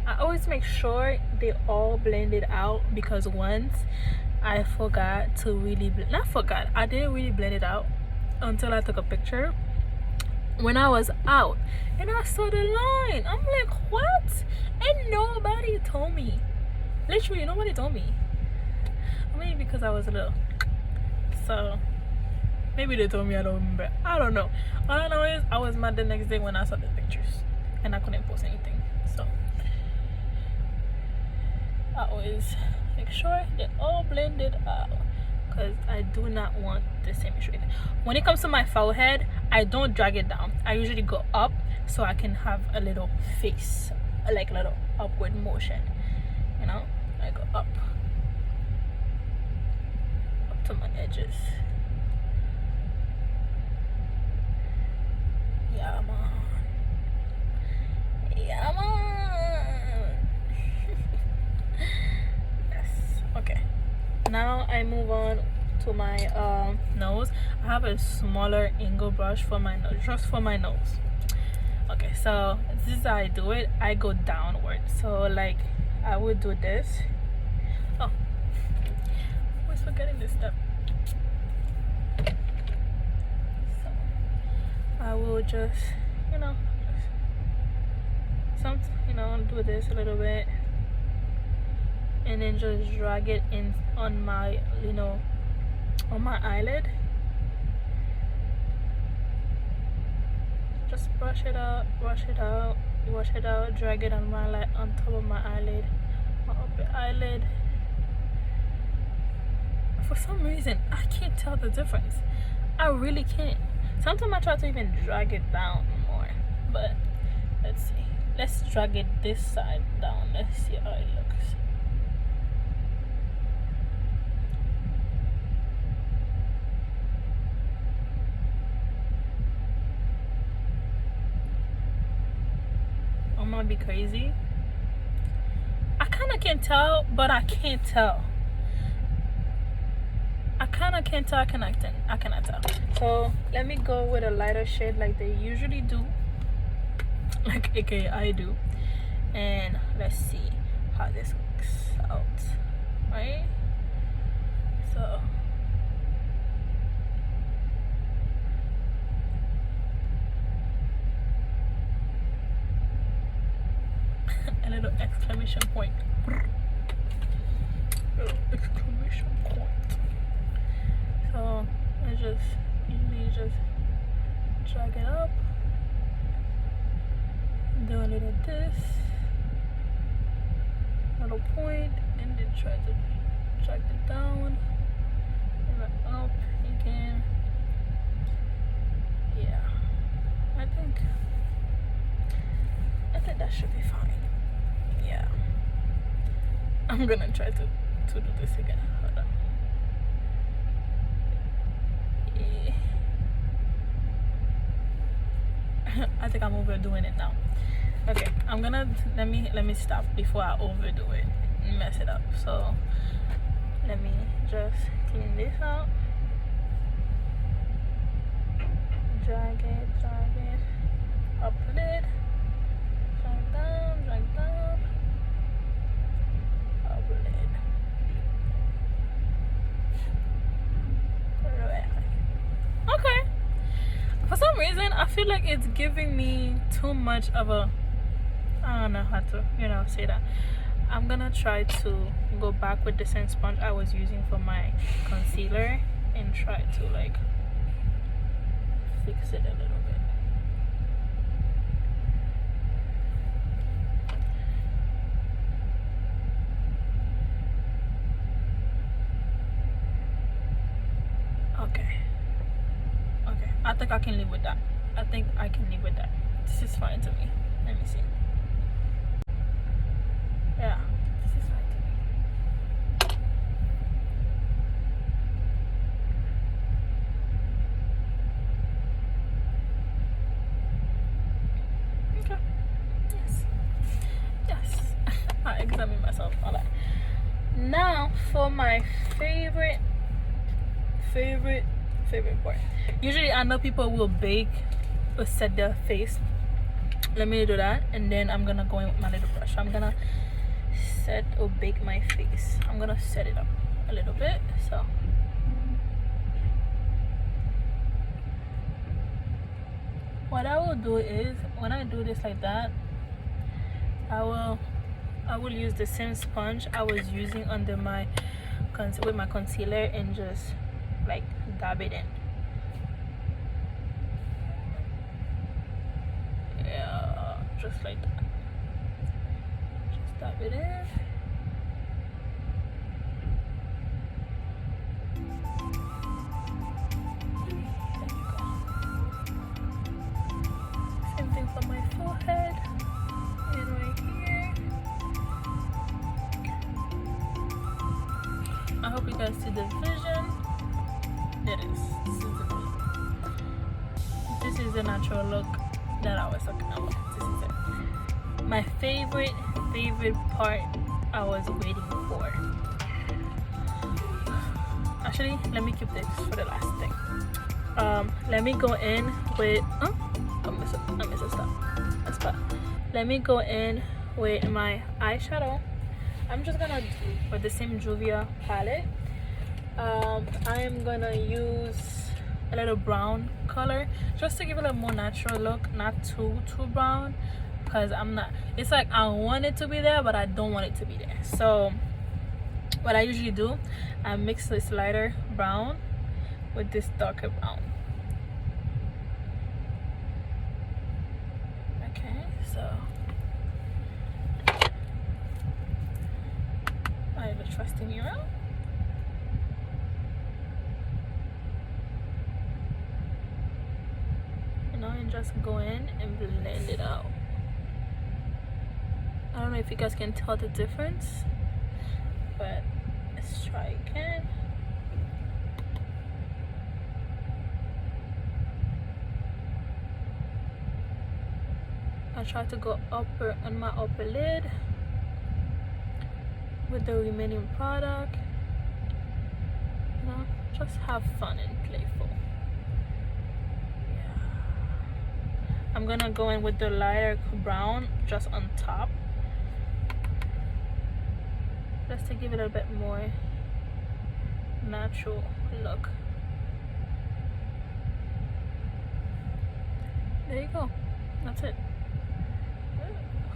I always make sure they all blended out, because once I forgot to really I didn't really blend it out until I took a picture when I was out and I saw the line. I'm like, what? And nobody told me. Literally nobody told me. Maybe because I was a little, so maybe they told me, I don't remember. I don't know. All I know is I was mad the next day when I saw the pictures and I couldn't post anything. So I always make sure they're all blended out, because I do not want the same issue. When it comes to my forehead, I don't drag it down. I usually go up so I can have a little face, like a little upward motion. I go up to my edges. Yeah, man. Yeah, man. Yes. Okay. Now I move on to my nose. I have a smaller angle brush for my nose, just for my nose. Okay, so this is how I do it. I go downward. So like I would do this. Oh, I was forgetting this step. So I will just, do this a little bit, and then just drag it in on my, on my eyelid. Just brush it out, drag it on on top of my eyelid, my upper eyelid. For some reason, I can't tell the difference. I really can't. Sometimes I try to even drag it down more, but let's see. Let's drag it this side down. Let's see how it looks. I'm gonna be crazy. I kind of can tell, but I can't tell. I kind of can't tell. I cannot tell. So let me go with a lighter shade like they usually do, like aka I do, and let's see how this looks out. Right? So A little exclamation point. Little exclamation point. So I usually just drag it up, do a little this, little point, and then try to drag it down and then up again. Yeah, I think that should be fine. Yeah, I'm gonna try to do this again. Hold on. Yeah. I think I'm overdoing it now. Okay, I'm gonna let me stop before I overdo it and mess it up. So let me just clean this out. Drag it up a lid. Drag down, up a lid. Okay. For some reason, I feel like it's giving me too much of a, I don't know how to, say that. I'm gonna try to go back with the same sponge I was using for my concealer and try to like fix it a little bit. Okay, I think I can live with that. This is fine to me. Let me see. Yeah, this is fine to me. Okay. Yes. I examine myself. Alright. Now for my favorite part. Usually I know people will bake or set their face. Let me do that, and then I'm gonna go in with my little brush. I'm gonna set or bake my face. I'm gonna set it up a little bit. So what I will do is, when I do this like that, I will use the same sponge I was using under my with my concealer and just like dab it in. Yeah, just like that. Just dab it in. Same thing for my forehead and right here. I hope you guys see the vision. It is. This is the natural look that I was talking about. This is it. My favorite part I was waiting for. Actually, let me keep this for the last thing. Let me go in with I missed a step. That's bad. Let me go in with my eyeshadow. I'm just gonna do with the same Juvia palette. I am gonna use a little brown color just to give it a more natural look, not too brown, because it's like I want it to be there but I don't want it to be there. So what I usually do, I mix this lighter brown with this darker brown. Okay, so I have a trusty mirror. And just go in and blend it out. I don't know if you guys can tell the difference, but let's try again. I try to go upper on my upper lid with the remaining product. Just have fun and playful. I'm gonna go in with the lighter brown just on top, just to give it a bit more natural look. There you go. That's it.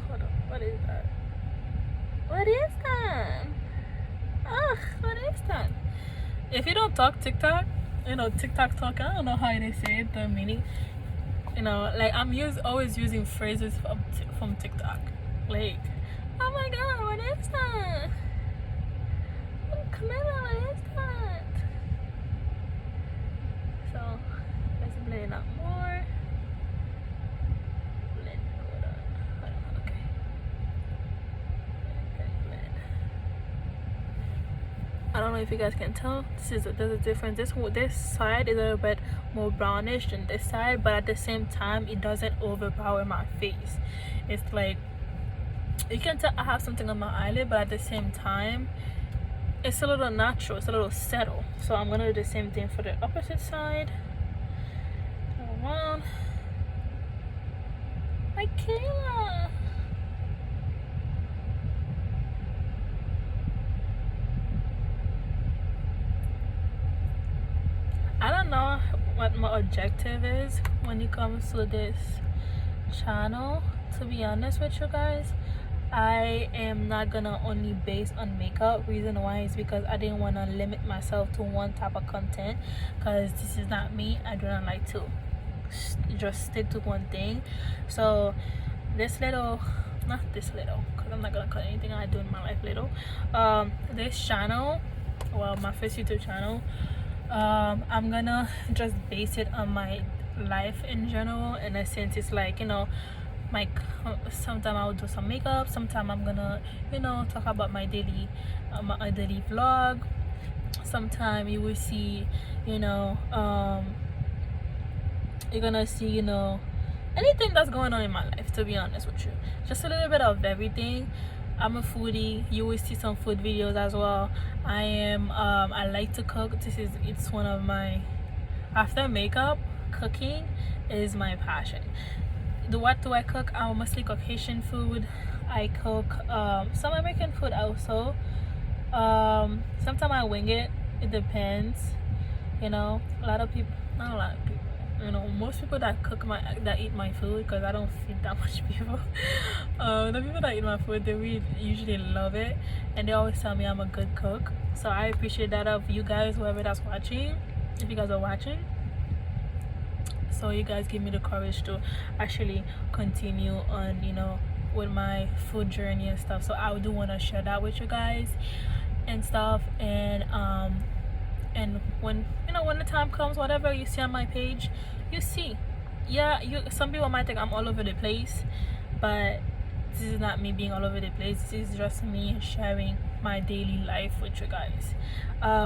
Hold on. What is that? What is that? Ugh, what is that? If you don't talk TikTok, you know, TikTok talk, I don't know how they say it, the meaning. You know, like I'm always using phrases from TikTok. Like, oh my god, what is that? Oh, Camilla, what is that? So, let's blend out more. Blend, hold on, okay. Blend. I don't know if you guys can tell. There's a difference. This side is a little bit more brownish than this side, but at the same time, it doesn't overpower my face. It's like, you can tell I have something on my eyelid, but at the same time, it's a little natural. It's a little settled. So I'm gonna do the same thing for the opposite side. Go around. Michaela. I don't know what my objective is when it comes to this channel, to be honest with you guys. I am not gonna only base on makeup. Reason why is because I didn't want to limit myself to one type of content, because this is not me. I do not like to just stick to one thing. So this little, not this little, because I'm not gonna cut anything I do in my life little, this channel, well, my first YouTube channel, I'm gonna just base it on my life in general. In a sense, it's like, you know, like sometimes I'll do some makeup, sometimes I'm gonna, you know, talk about my daily vlog. Sometimes you will see, you know, you're gonna see, you know, anything that's going on in my life, to be honest with you. Just a little bit of everything. I'm a foodie. You will see some food videos as well. I like to cook. It's one of my, after makeup, cooking is my passion. What do I cook? I mostly cook Haitian food. I cook some American food also. Sometimes I wing it. It depends. You know, not a lot of people. You know, most people that eat my food, because I don't feed that much people. The people that eat my food, they really usually love it, and they always tell me I'm a good cook. So I appreciate that of you guys, whoever that's watching. If you guys are watching. So you guys give me the courage to actually continue on, you know, with my food journey and stuff. So I do want to share that with you guys and stuff. And when, you know, when the time comes, whatever you see on my page, you see, yeah, some people might think I'm all over the place, but this is not me being all over the place. This is just me sharing my daily life with you guys.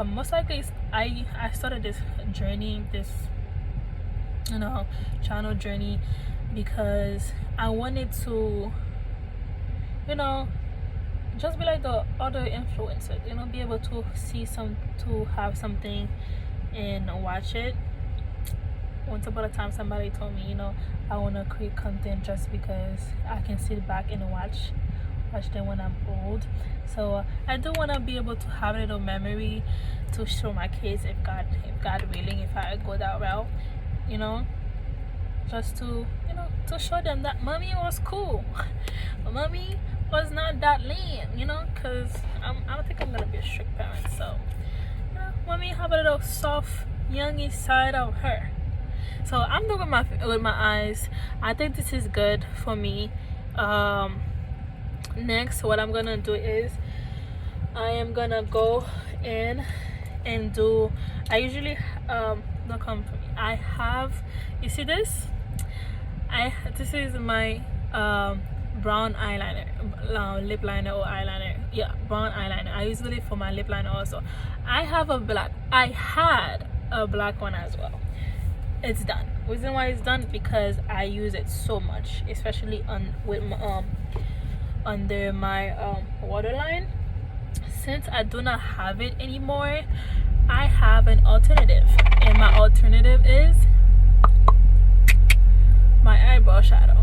Most likely I started this journey, this, you know, channel journey, because I wanted to, you know, just be like the other influencers, you know, be able to see to have something and watch it. Once upon a time, somebody told me, you know, I want to create content just because I can sit back and watch them when I'm old. So I do want to be able to have a little memory to show my kids, if God willing, if I go that route, you know, just to, you know, to show them that mommy was cool. Mommy was not that lean, you know, because I don't think I'm gonna be a strict parent. So, you know, mommy have a little soft youngy side of her. So I'm doing with my eyes. I think this is good for me. Next, what I'm gonna do is I am gonna go in and do, I usually don't come for me. I have, you see this? This is my brown eyeliner, lip liner or eyeliner. Yeah, brown eyeliner. I use it for my lip liner also. I had a black one as well. It's done. Reason why it's done, because I use it so much, especially under my waterline. Since I do not have it anymore, I have an alternative, and my alternative is my eyebrow shadow.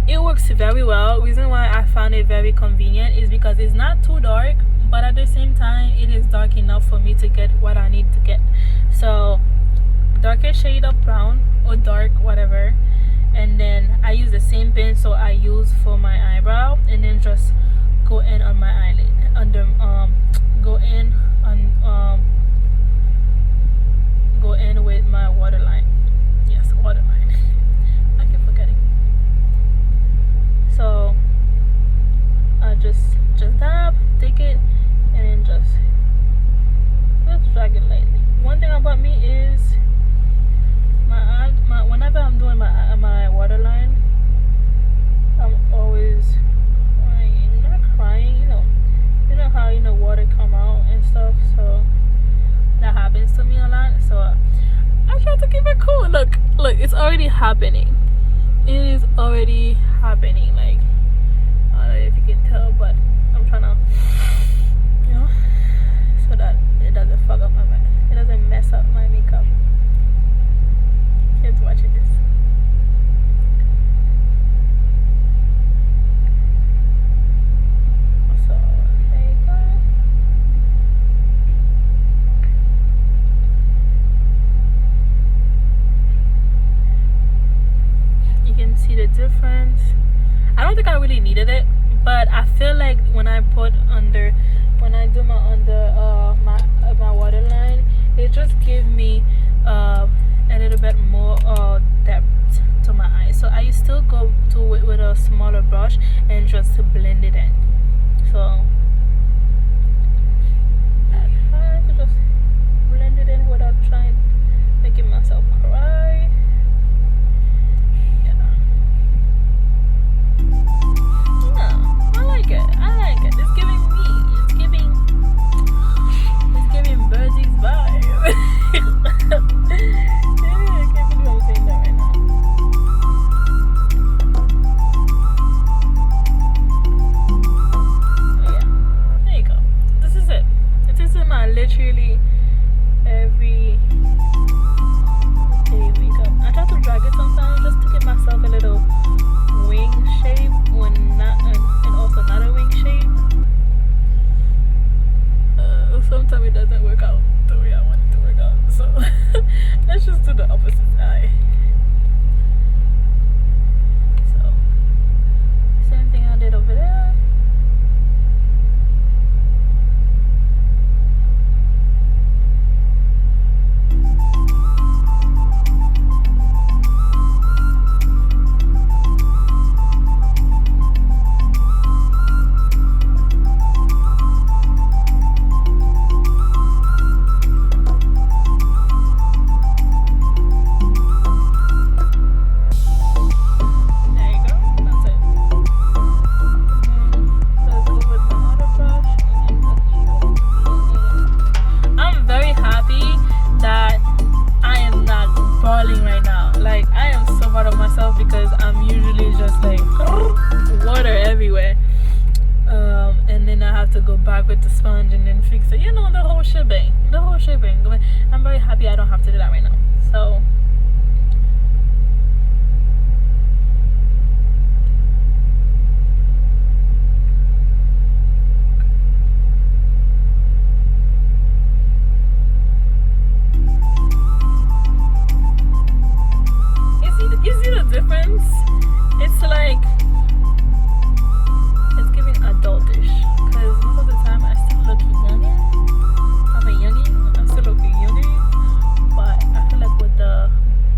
It works very well. Reason why I found it very convenient is because it's not too dark, but at the same time it is dark enough for me to get what I need to get. So darker shade of brown or dark, whatever, and then I use the same pencil I use for my just go in on my eyelid under go in on go in with my waterline. Yes, waterline. I keep forgetting. So I just dab, take it, and then just drag it lightly. One thing about me is whenever I'm doing my waterline, I'm always crying. Not crying, you know how water come out and stuff. So that happens to me a lot. So I try to keep it cool. Look, it's already happening. It is already happening. Like, I don't know if you can tell, but I'm trying to, so that it doesn't fuck up it doesn't mess up my makeup. Kids watching this. So there you go. You can see the difference. I don't think I really needed it, but I feel like when I do my my waterline, it just gives me a little bit more depth to my eyes. So I still go to it with a smaller brush and just to blend it in. So I try to just blend it in without making myself cry. I like it. It's giving Birdie's vibe. Yeah, I can't believe I'm saying that right now. Oh, yeah. There you go. This is it. This is my literally every day makeup. I try to drag it sometimes just to give myself a little wing shape when not, and also not a wing shape. Sometimes it doesn't work out the way I want it to work out. So let's just do the opposite eye. So same thing I did over there. Because I'm usually just like water everywhere, and then I have to go back with the sponge and then fix it, the whole shebang. I'm very happy I don't have to do that right now. So you see the difference? It's like it's giving adultish, because most of the time I still look youngin. I'm a youngin. I still look youngin, but I feel like with the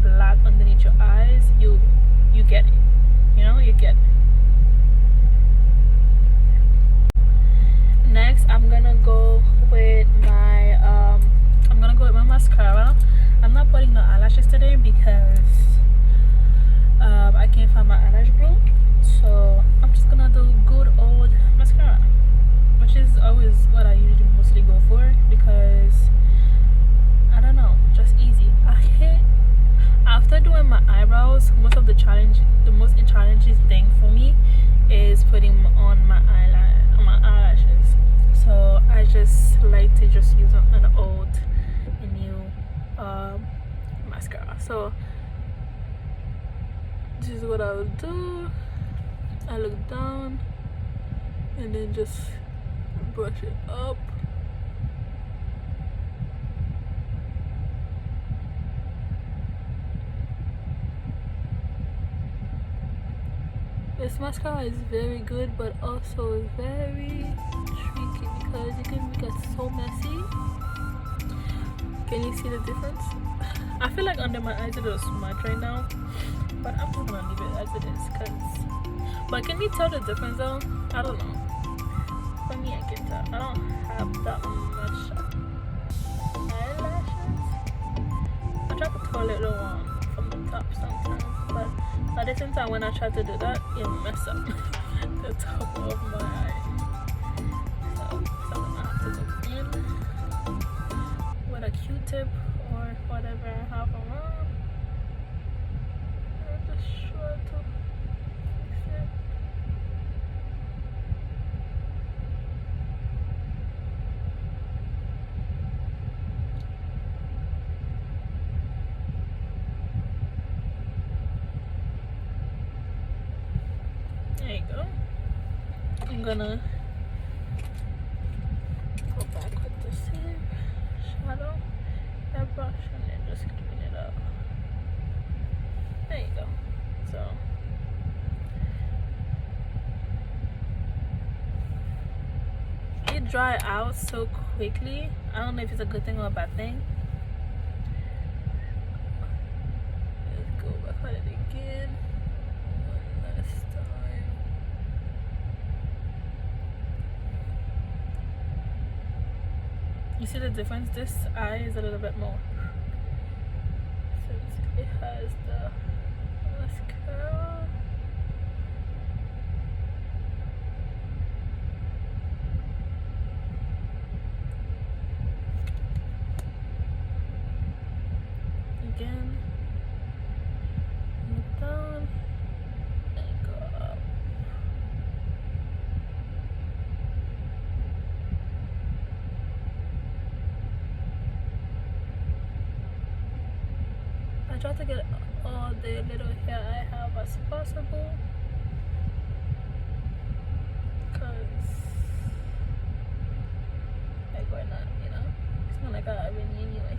black underneath your eyes, you get it. You get it. Next, I'm gonna go with my mascara. I'm not putting no eyelashes today because I can't find my eyelash glue, so I'm just gonna do good old mascara, which is always what I usually mostly go for, because I don't know, just easy. After doing my eyebrows, the most challenging thing for me is putting on my eyelashes. So I just like to just use an old and new mascara. So this is what I would do. I look down and then just brush it up. This mascara is very good, but also very tricky because it can get so messy. Can you see the difference? I feel like under my eyes it is smudge right now, but I'm just gonna leave it as it is. But can you tell the difference though? I don't know. For me, I can tell. I don't have that much eyelashes. I try to curl it on from the top sometimes, but at the same time, when I try to do that, it mess up the top of my eye. So something I have to go in with a Q-tip or whatever I have around. And just try to fix it. There you go. I'm gonna go back with the same shadow airbrush and then just clean it up. There you go. So it dry out so quickly. I don't know if it's a good thing or a bad thing. Let's go back at it again. One last time. You see the difference? This eye is a little bit more, since it has the mascara. Again, look down and go up. I try to get all the little hair I have as possible, because like why not, you know? It's not like I have any anyway.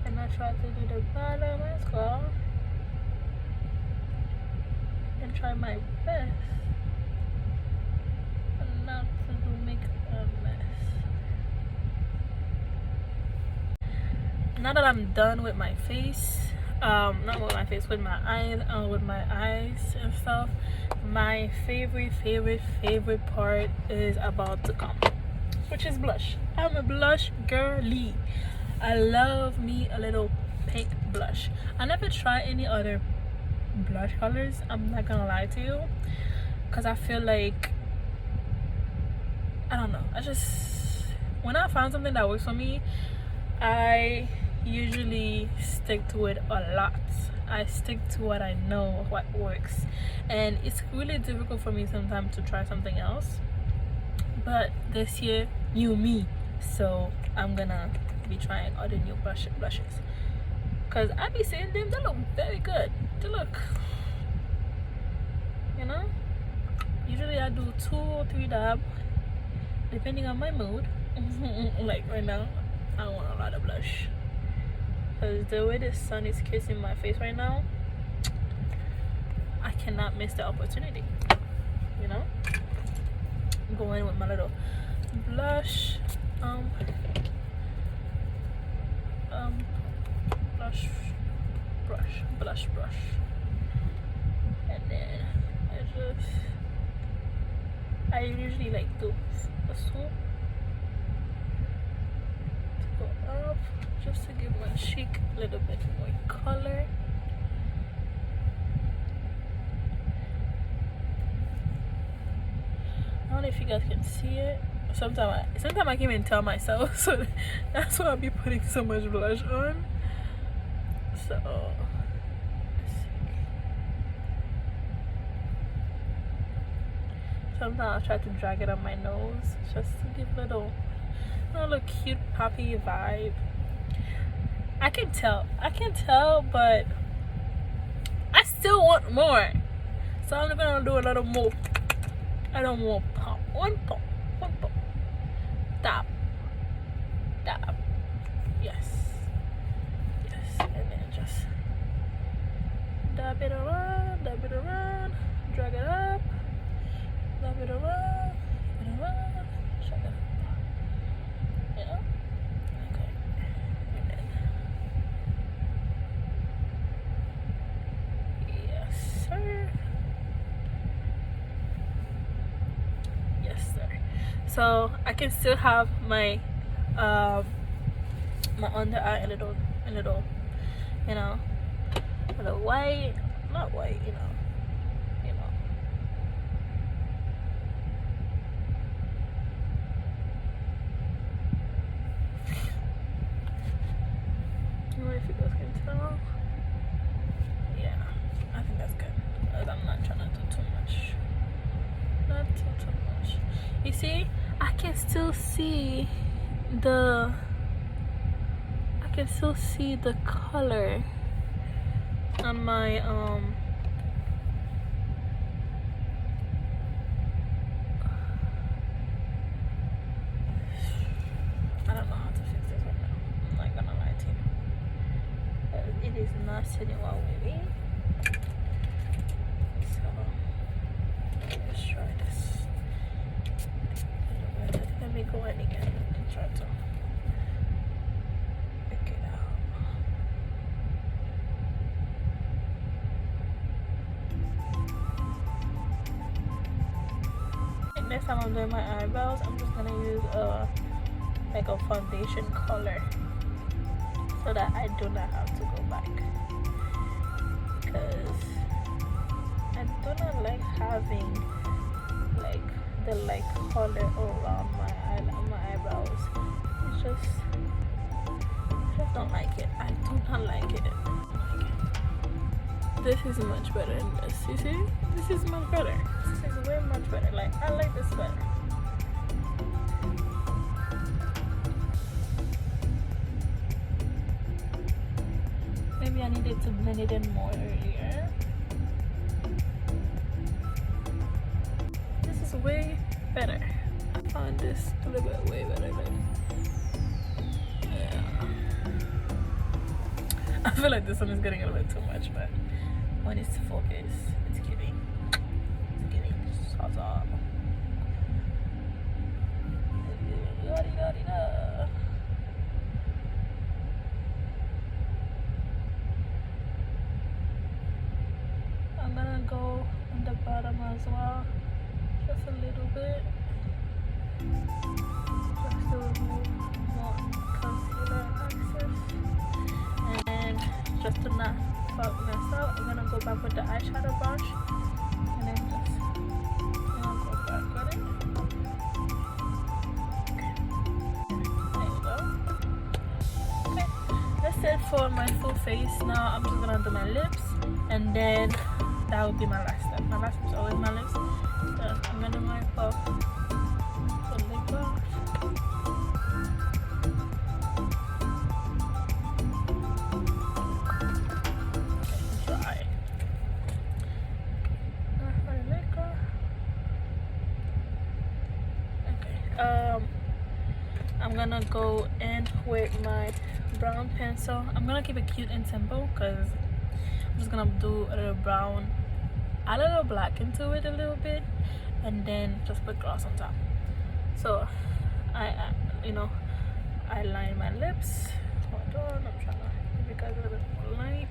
And I try to do the bottom as well and try my best not to make a mess. Now that I'm done with my face, not with my face, with my eyes and stuff, my favorite part is about to come, which is blush. I'm a blush girly. I love me a little pink blush. I never try any other blush colors, I'm not gonna lie to you, because I feel like, I don't know, when I found something that works for me, I usually stick to it a lot. I stick to what I know, what works, and it's really difficult for me sometimes to try something else. But this year, new me, so I'm gonna be trying other new blushes, because I be seeing them, they look very good. They look, you know, usually I do 2 or 3 dabs depending on my mood. Like right now I want a lot of blush, because the way the sun is kissing my face right now, I cannot miss the opportunity, you know. Go in with my little blush blush brush, and then I usually like to a swoop to go up, just to give my cheek a little bit more color. I don't know if you guys can see it. Sometimes I can't even tell myself, so that's why I'll be putting so much blush on. So sometimes I'll try to drag it on my nose just to give a little cute poppy vibe. I can tell, but I still want more, so I'm gonna do a little more. I don't want pop, one pop, tap, yes, and then just dab it around, drag it up, love it around, shut up. Yeah. Okay. And then, yes, sir. Yes, sir. So I can still have my my under eye a little, you know, a little white, not white, you know. If you guys can tell, yeah, I think that's good. I'm not trying to do too much. Not too much. You see, I can still see the color on my I don't know how to fix this right now. I'm not gonna lie to you. It is not sitting well with me. So let's try this. Let me go in again and try to pick it out. Next time I'm doing my eyebrows, I'm just gonna use like a foundation color, so that I do not have to go back, because I do not like having like the color around my eyebrows. It's just, I just don't like it. I do not like it. This is much better than this. You see, this is much better. This is way much better. Like, I like this better. Maybe I needed to blend it in more earlier. This is way better. I found this a little bit way better than, yeah. I feel like this one is getting a little bit too much, but when it's focused, it's giving salsa. I'm gonna go on the bottom as well, just a little bit, just to remove more concealer excess, and just to not fuck mess up, I'm gonna go back with the eyeshadow brush and then just go back with it. There you go. Okay, that's it for my full face. Now I'm just gonna do my lips, and then that will be my last step. My last step is always my lips. So I'm gonna wipe off the lip gloss. I'm gonna go in with my brown pencil. I'm gonna keep it cute and simple because I'm just gonna do a little brown, a little black into it a little bit, and then just put gloss on top. So I line my lips. Hold on, I'm trying to give you guys a little bit more light.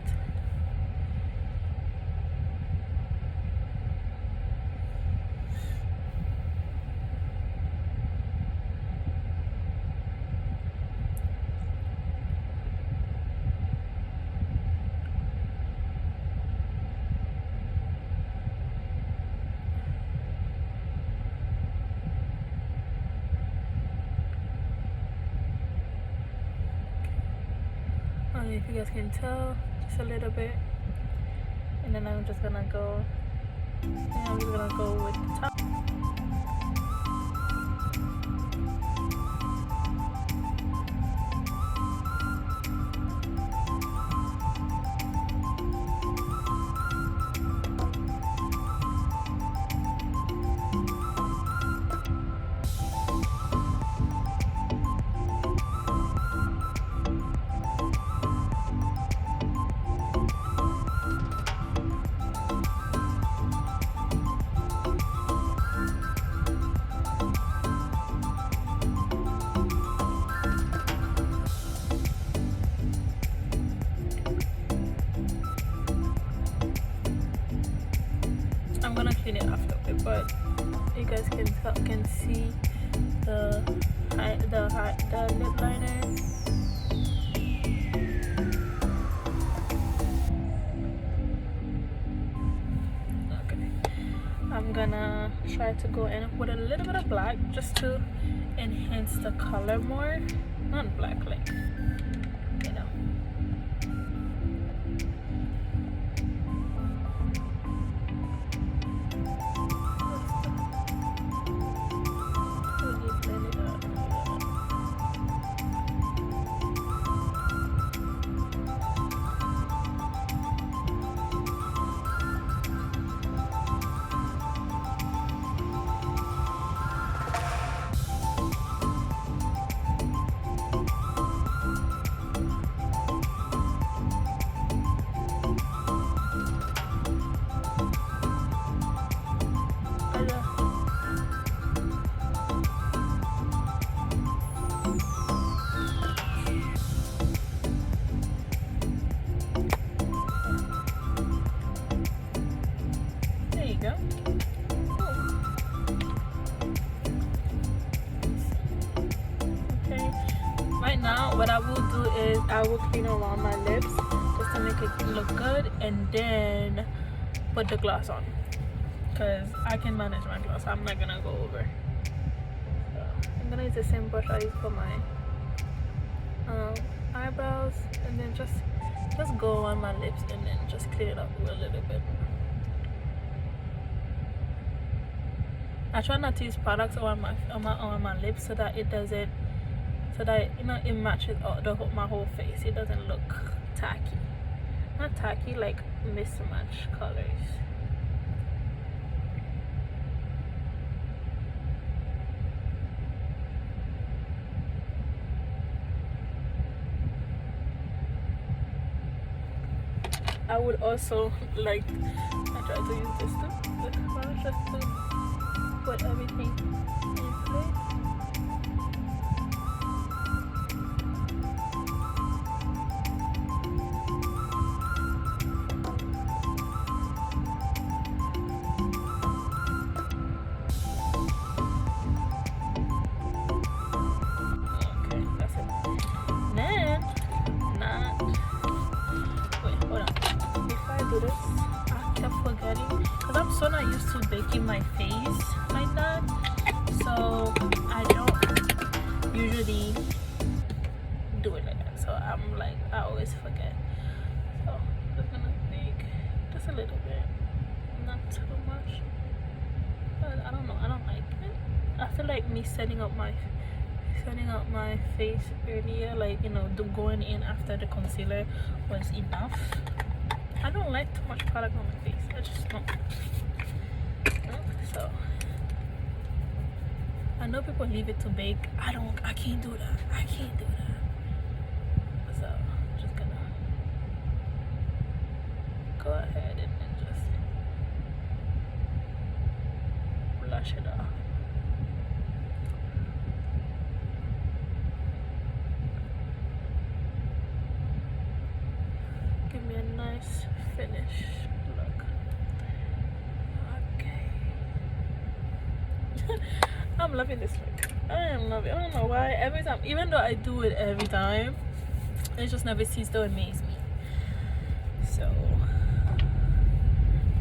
If you guys can tell, just a little bit, and then I'm just gonna go with the top. but you guys can see the lip liner. Okay, I'm gonna try to go in with a little bit of black just to enhance the color more. Not black, like, you know. Go. Okay, right now what I will do is I will clean around my lips just to make it look good, and then put the gloss on, because I can manage my gloss. I'm not gonna go over. So I'm gonna use the same brush I use for my eyebrows, and then just go on my lips and then just clean it up a little bit. I try not to use products on my lips so that it doesn't, so that, you know, it matches my whole face. It doesn't look tacky. Not tacky, like mismatched colors. I would also like, I try to use this too, just to put everything in place. Okay, that's it. Then, wait, hold on. Before I do this, I kept forgetting, because I'm so not used to baking my face like that, so I don't usually do it like that. So I'm like, I always forget. So I'm just gonna bake just a little bit, not too much. But I don't know, I don't like it. I feel like me setting up my face earlier, like, you know, going in after the concealer was enough. I don't like too much product on my face. I just don't. So I know people leave it to bake. I can't do that. I can't do that. So I'm just gonna go ahead and then just blush it off. Give me a nice finish look. I'm loving this look. I am loving it. I don't know why. Every time, even though I do it every time, it just never ceases to amaze me. So,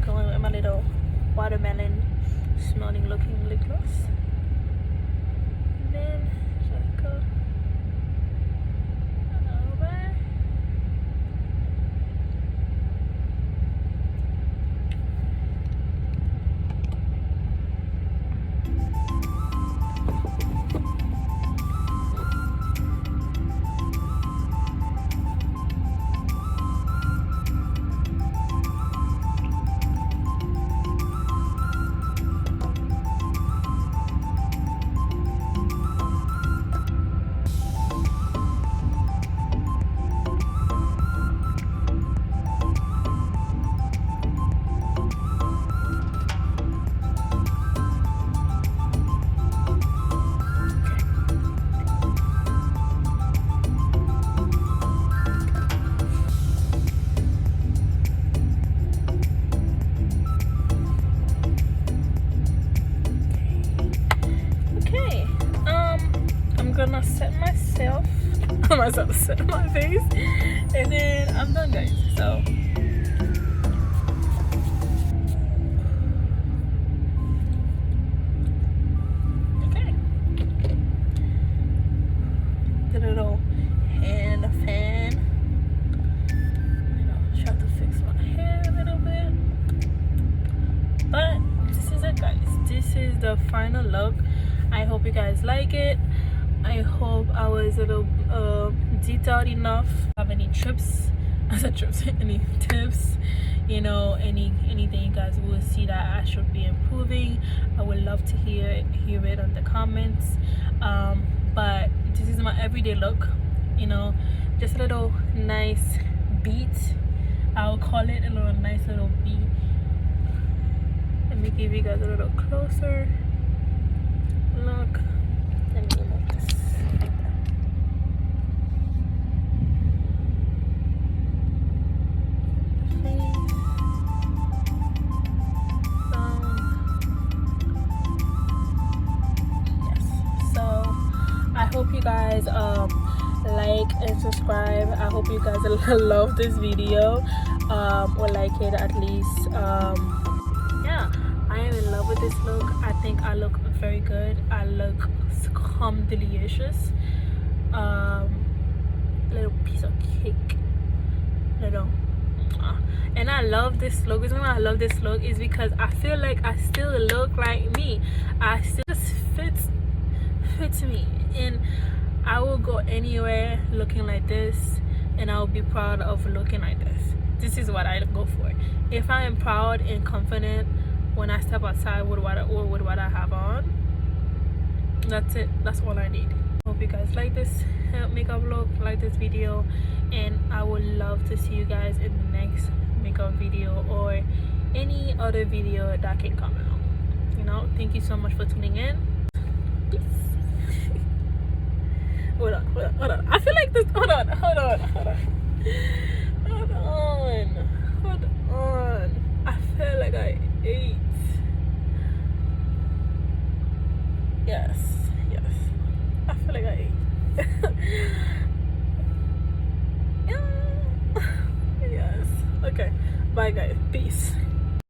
going with my little watermelon smelling looking lip gloss. And then just go over. gonna set myself set my face, and then I'm done, guys. So okay, the little hand fan, you know, try to fix my hair a little bit. But this is it, guys. This is the final look. I hope you guys like it. I hope I was a little detailed enough. Have any tips any tips, you know, anything you guys will see that I should be improving, I would love to hear it on the comments. But this is my everyday look, you know, just a little nice beat, I'll call it a little nice little beat. Let me give you guys a little closer look. Let me remove this. Yes. So I hope you guys like and subscribe. I hope you guys love this video, or like it at least. Yeah, I am in love with this look. I think I look very good. I look delicious. Little piece of cake, little. And I love this look. The reason why I love this look is because I feel like I still look like me. I still fits me, and I will go anywhere looking like this, and I will be proud of looking like this. This is what I go for. If I am proud and confident when I step outside with what I have on, that's it. That's all I need. Hope you guys like this makeup look, like this video, and I would love to see you guys in the next makeup video or any other video that can come out. You know, thank you so much for tuning in. Peace. Hold on. I feel like this. Hold on. I feel like I ate. Yes. I feel like I ate. Yes. Okay. Bye, guys. Peace.